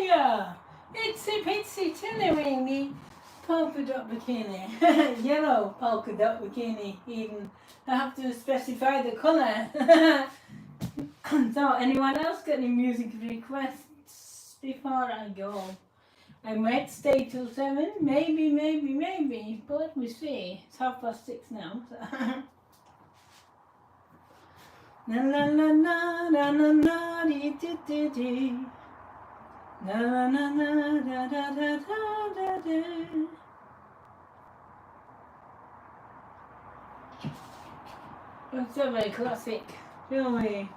yeah, itsy bitsy teeny polka dot bikini. Yellow polka dot bikini, even. I have to specify the colour. So, anyone else got any music requests before I go? I might stay till 7, maybe, but we see. It's 6:30 now. So. La la la la la la la dee dee dee dee. La la la la da da da da da. It's a very classic, really.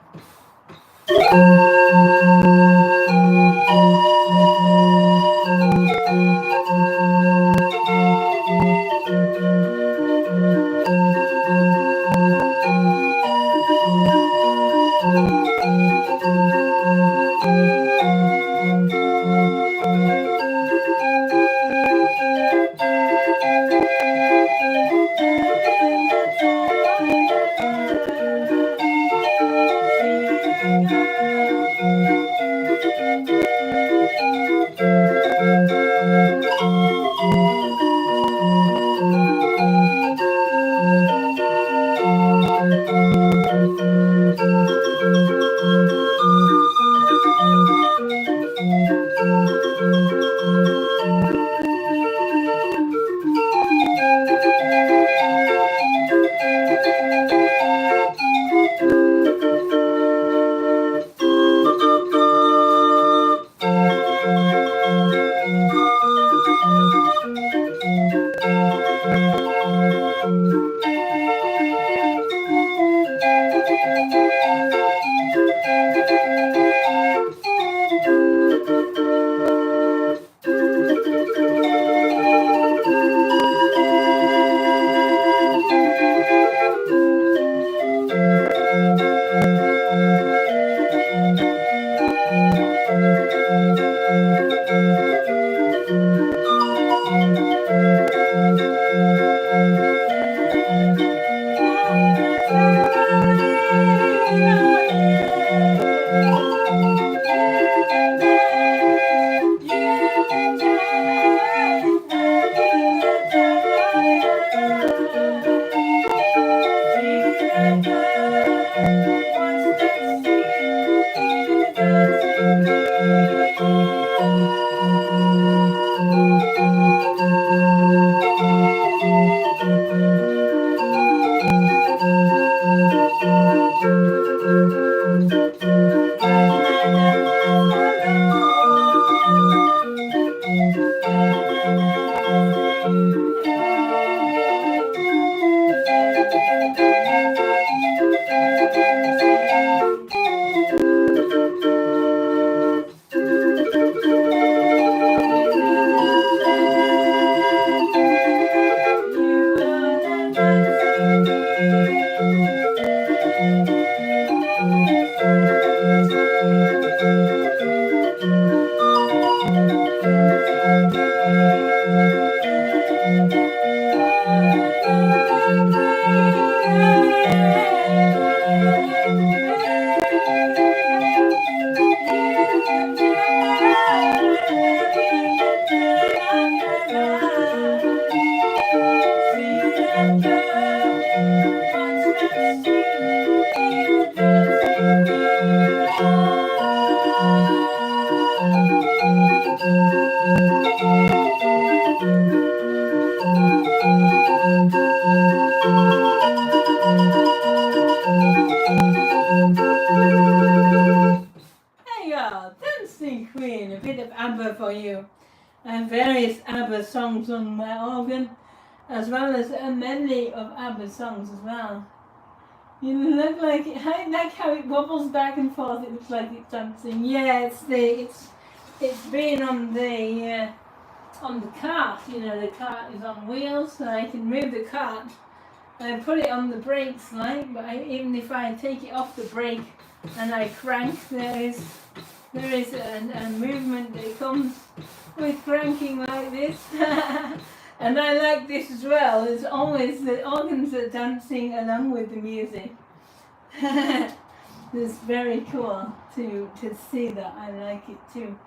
that girl, what's that singing, dancing queen? There you are, Dancing Queen, a bit of ABBA for you. And various ABBA songs on my organ, as well as a medley of ABBA songs as well. You look like it, I like how it wobbles back and forth. It looks like it's dancing. Yeah, it's been on the cart. You know, the cart is on wheels, so I can move the cart. I put it on the brakes, like, but even if I take it off the brake and I crank, there is a movement that comes with cranking like this. And I like this as well. It's always the organs are dancing along with the music. It's very cool to see that. I like it too.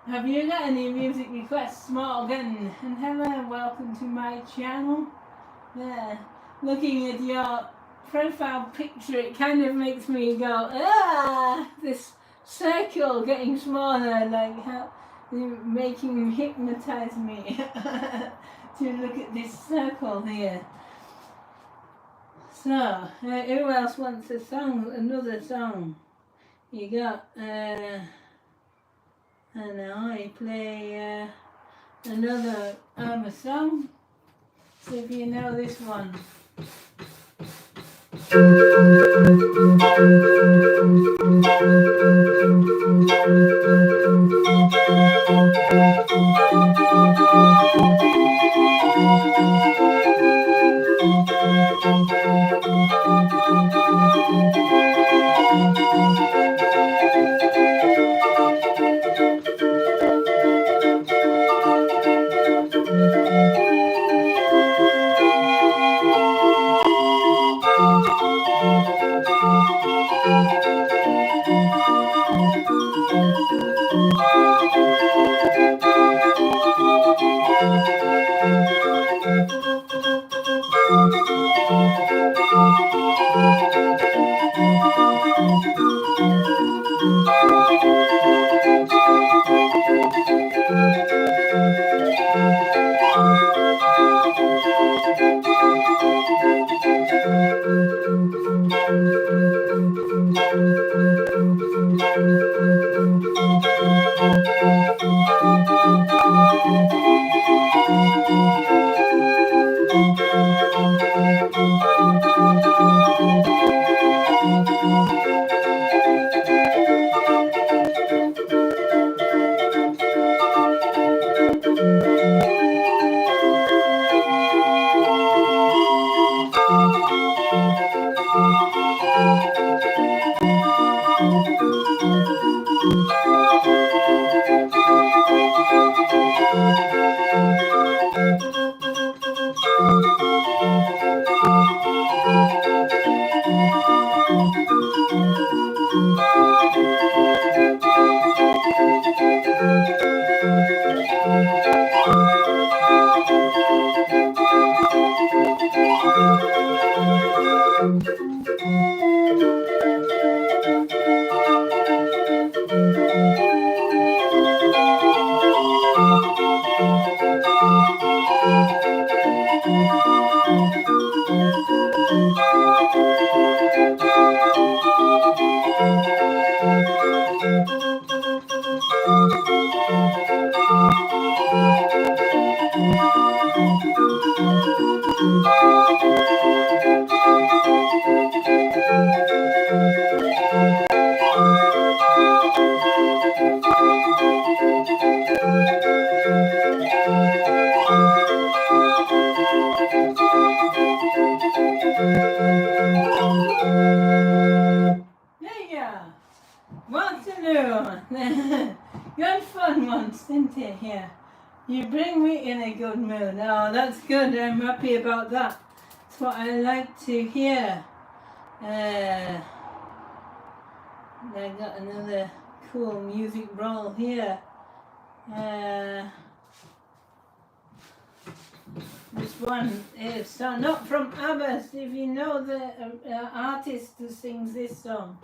Have you got any music requests, Morgan? And hello, welcome to my channel. There, looking at your profile picture, it kind of makes me go, ah, this circle getting smaller, like how you're making hypnotize me to look at this circle here. So, who else wants a song? Another song? You got, I know, I play another song. See if you know this one. Good fun once, didn't it? Here. You bring me in a good mood. Oh, that's good. I'm happy about that. That's what I like to hear. I got another cool music roll here. This one is not from ABBA, if you know the artist who sings this song.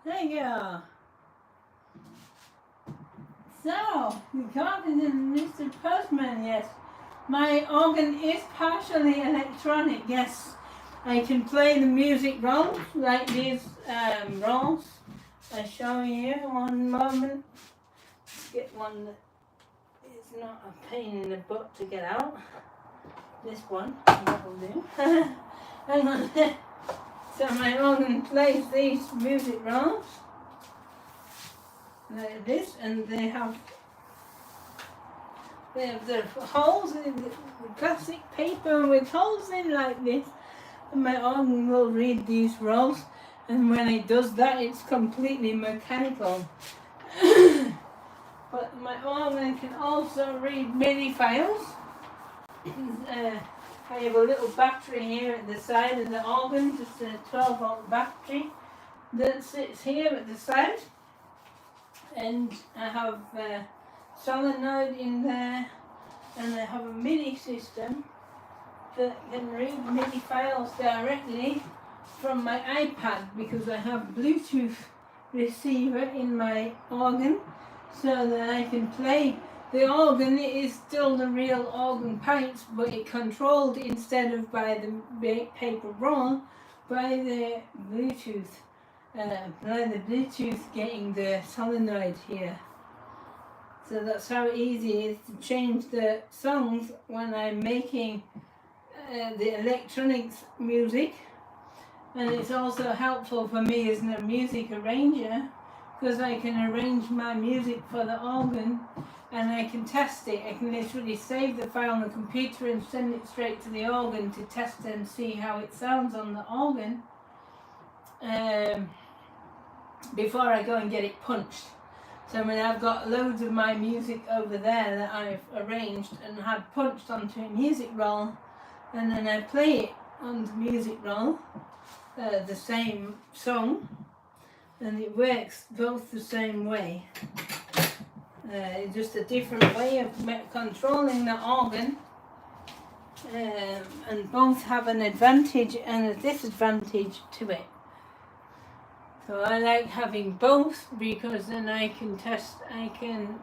There you go. So, you got it in Mr. Postman, yes. My organ is partially electronic, yes. I can play the music rolls, like these rolls. I'll show you one moment. Let's get one that is not a pain in the butt to get out. This one, that will do. Hang on. So my organ plays these music rolls like this, and they have the holes in the plastic paper with holes in like this, and my organ will read these rolls, and when it does that it's completely mechanical. But my organ can also read MIDI files. I have a little battery here at the side of the organ, just a 12-volt battery that sits here at the side, and I have a solenoid in there, and I have a MIDI system that can read MIDI files directly from my iPad, because I have Bluetooth receiver in my organ, so that I can play. The organ is still the real organ pipes, but it controlled instead of by the paper roll, by the Bluetooth. Getting the solenoid here. So that's how easy it is to change the songs when I'm making the electronics music. And it's also helpful for me as a music arranger, because I can arrange my music for the organ and I can test it. I can literally save the file on the computer and send it straight to the organ to test and see how it sounds on the organ before I go and get it punched. So I mean, I've got loads of my music over there that I've arranged and had punched onto a music roll, and then I play it on the music roll, the same song, and it works both the same way. It's just a different way of controlling the organ, and both have an advantage and a disadvantage to it. So I like having both, because then I can test, I can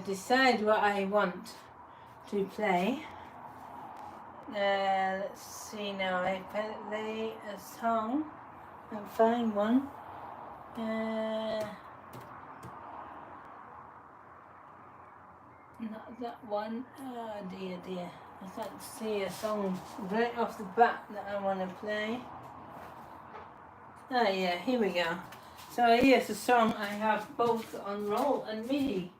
decide what I want to play. Let's see now. I play a song and find one. Not that one. Oh dear. I can't see a song right off the bat that I want to play. Oh yeah, here we go. So here's a song I have both on roll and MIDI.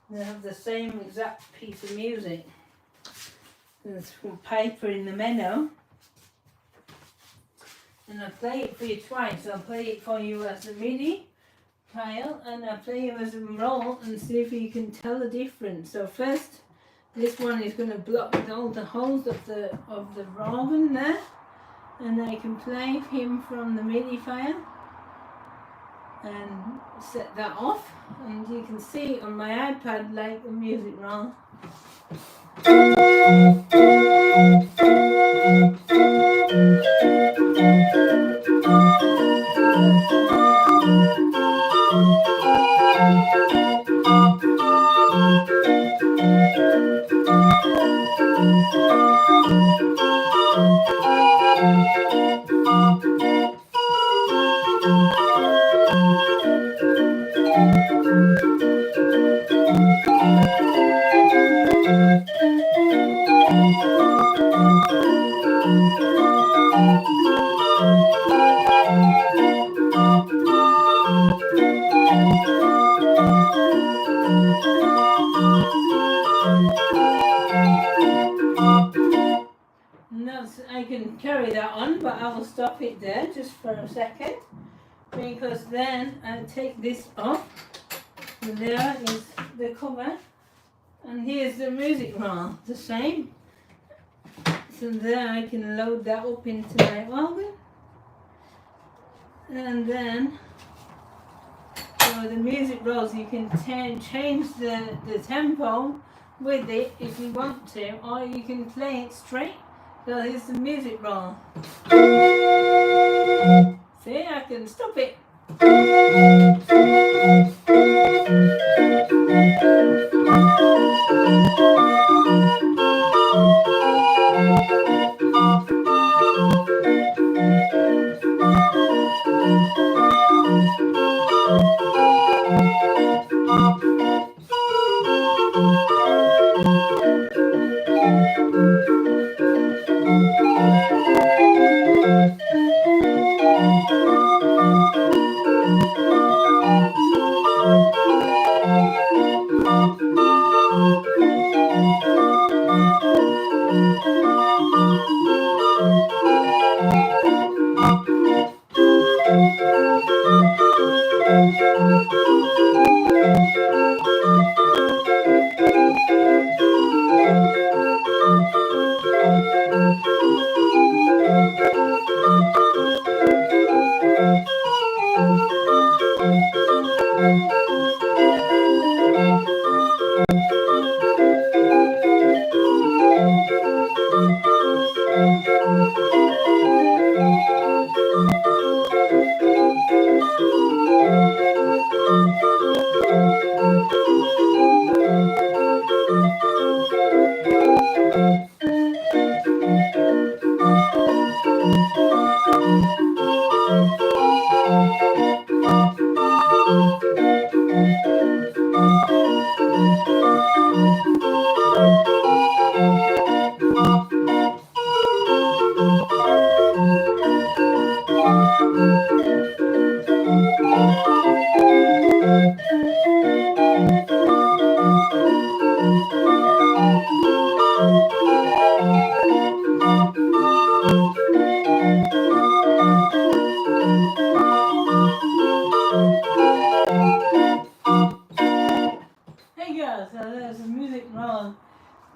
They have the same exact piece of music. There's Piper in the Meadow. And I play it for you twice. I'll play it for you as a MIDI file and I'll play it as a roll and see if you can tell the difference. So first, this one is going to block all the holes of the organ there. And I can play him from the MIDI file and set that off, and you can see on my iPad like the music roll. I can carry that on, but I will stop it there just for a second, because then I take this off, and there is the cover, and here's the music roll, the same. So there I can load that up into my organ, and then for the music rolls you can change the tempo with it if you want to, or you can play it straight. So here's the music roll. See, I can stop it.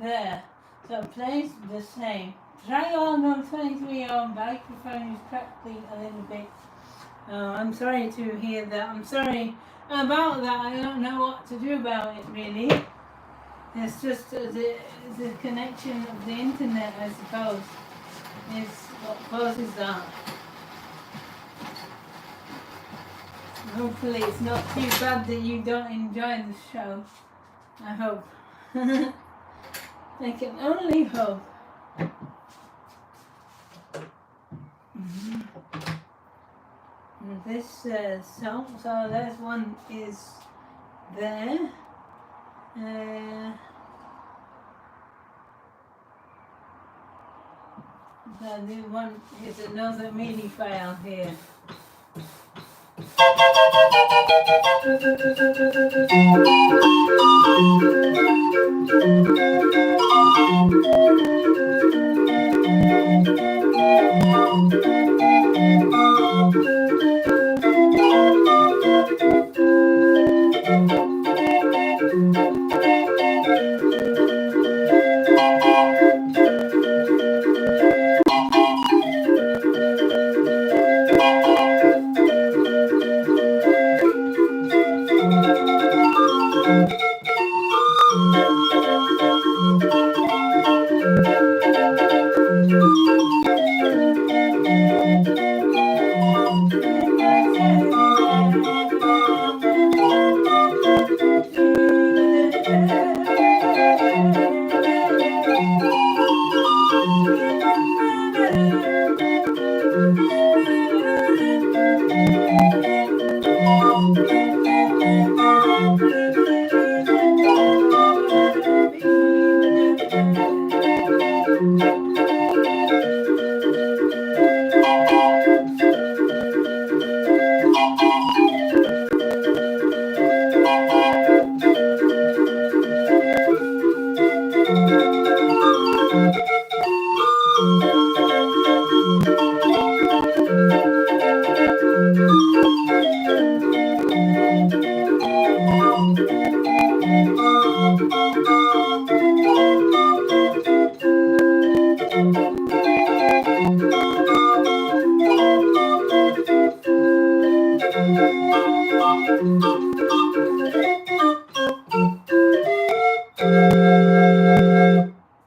There. So place the same. Triangle on 23 on microphone is crackling a little bit. I'm sorry to hear that. I'm sorry about that. I don't know what to do about it really. It's just the connection of the internet, I suppose, is what causes that. Hopefully it's not too bad that you don't enjoy the show. I hope. I can only hope. And this song, so that one is there. The new one is another MIDI file here.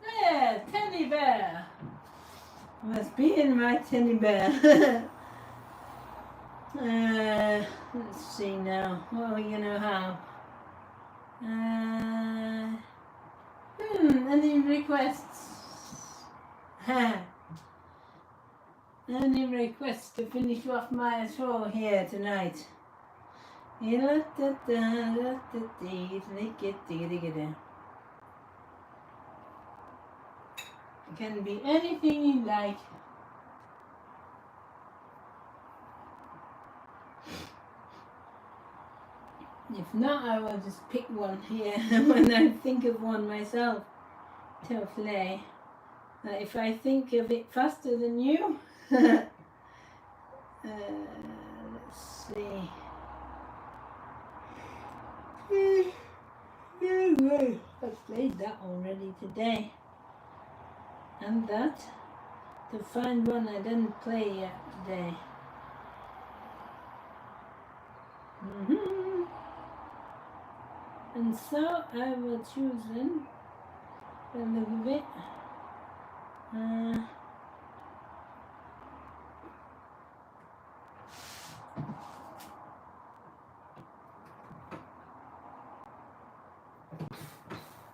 Yeah, teddy bear. Must be in my teddy bear. Let's see now. What are we gonna have? Any requests? Any requests to finish off my show here tonight? It can be anything you like. If not, I will just pick one here when I think of one myself to play. If I think of it faster than you, let's see. I've played that already today. And that. To find one I didn't play yet today. And so I will choose them a little bit.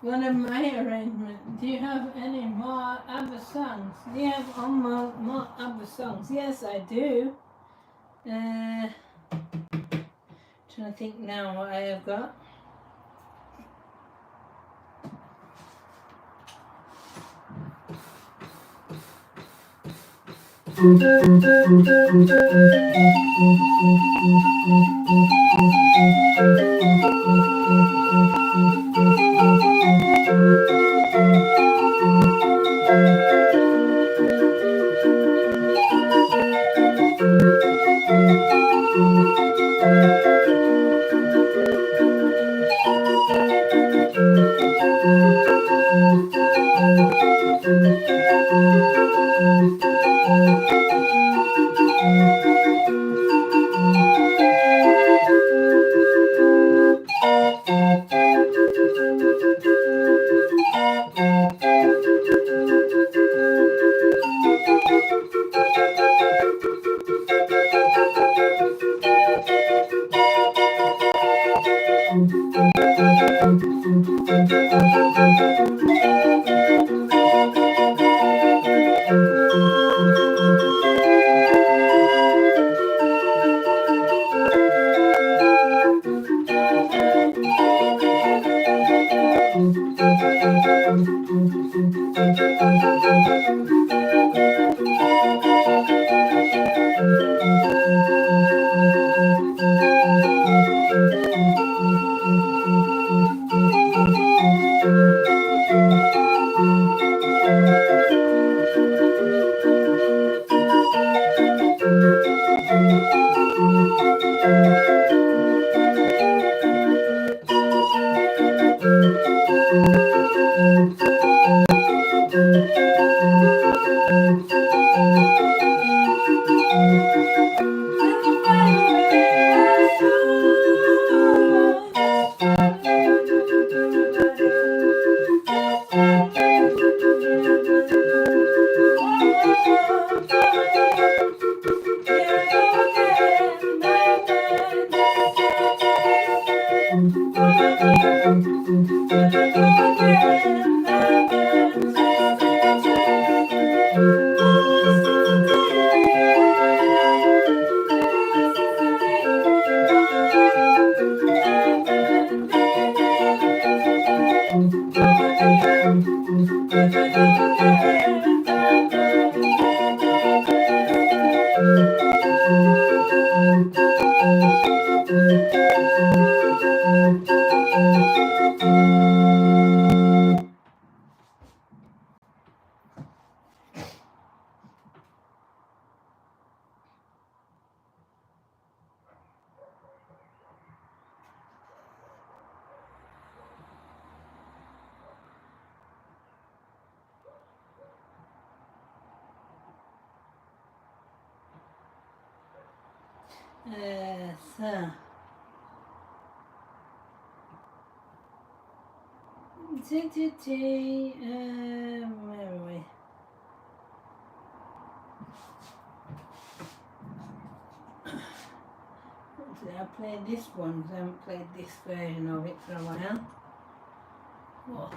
One of my arrangements. Do you have any more other songs? Do you have more other songs? Yes, I do. Trying to think now what I have got. Where are we? I played this one, I haven't played this version of it for a while. What?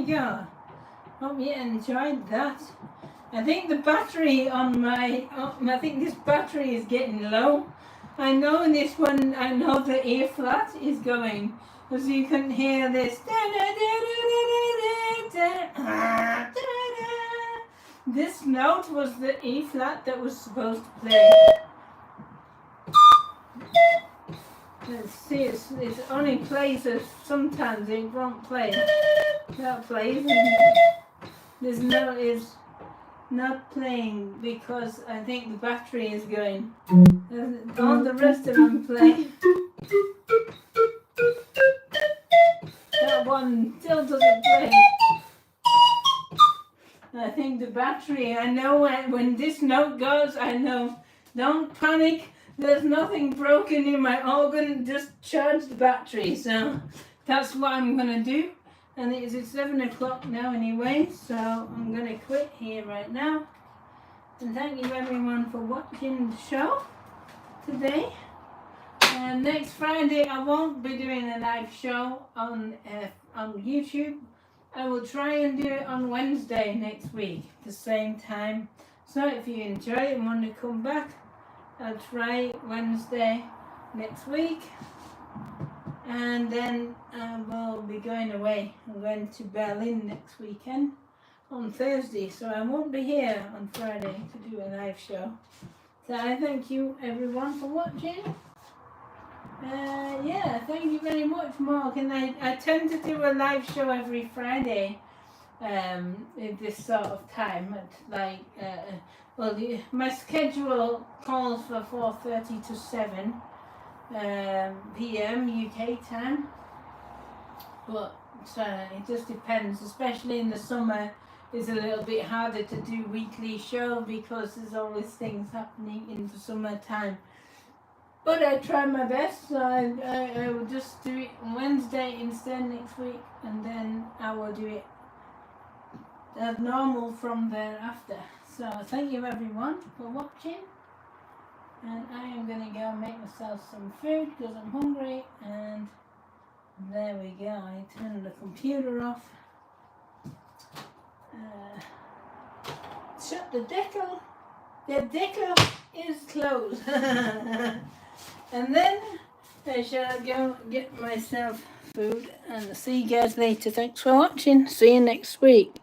go. Hope you enjoyed that. I think the battery on my, I think this battery is getting low. I know this one, I know the E flat is going, because you can hear this. This note was the E flat that was supposed to play. Let's see, it only plays if sometimes it won't play. That plays, and this note is not playing because I think the battery is going. All the rest of them play. That one still doesn't play. I think the battery, I know when this note goes, I know, don't panic, there's nothing broken in my organ, just charge the battery. So that's what I'm going to do. And it's 7 o'clock now anyway, so I'm going to quit here right now. And thank you everyone for watching the show today. And next Friday I won't be doing a live show on YouTube. I will try and do it on Wednesday next week, the same time. So if you enjoy it and want to come back, I'll try Wednesday next week. And then I will be going away. I'm going to Berlin next weekend on Thursday, so I won't be here on Friday to do a live show. So I thank you everyone for watching. Yeah, thank you very much, Mark. And I tend to do a live show every Friday at this sort of time. At my schedule calls for 4:30 to 7 p.m. UK time, but it just depends, especially in the summer. It's a little bit harder to do weekly show because there's always things happening in the summertime. But I try my best, so I will just do it on Wednesday instead next week, and then I will do it as normal from thereafter. So thank you everyone for watching. And I am going to go make myself some food because I'm hungry. And there we go. I turned the computer off. Shut the decal. The decal is closed. And then I shall go get myself food. And see you guys later. Thanks for watching. See you next week.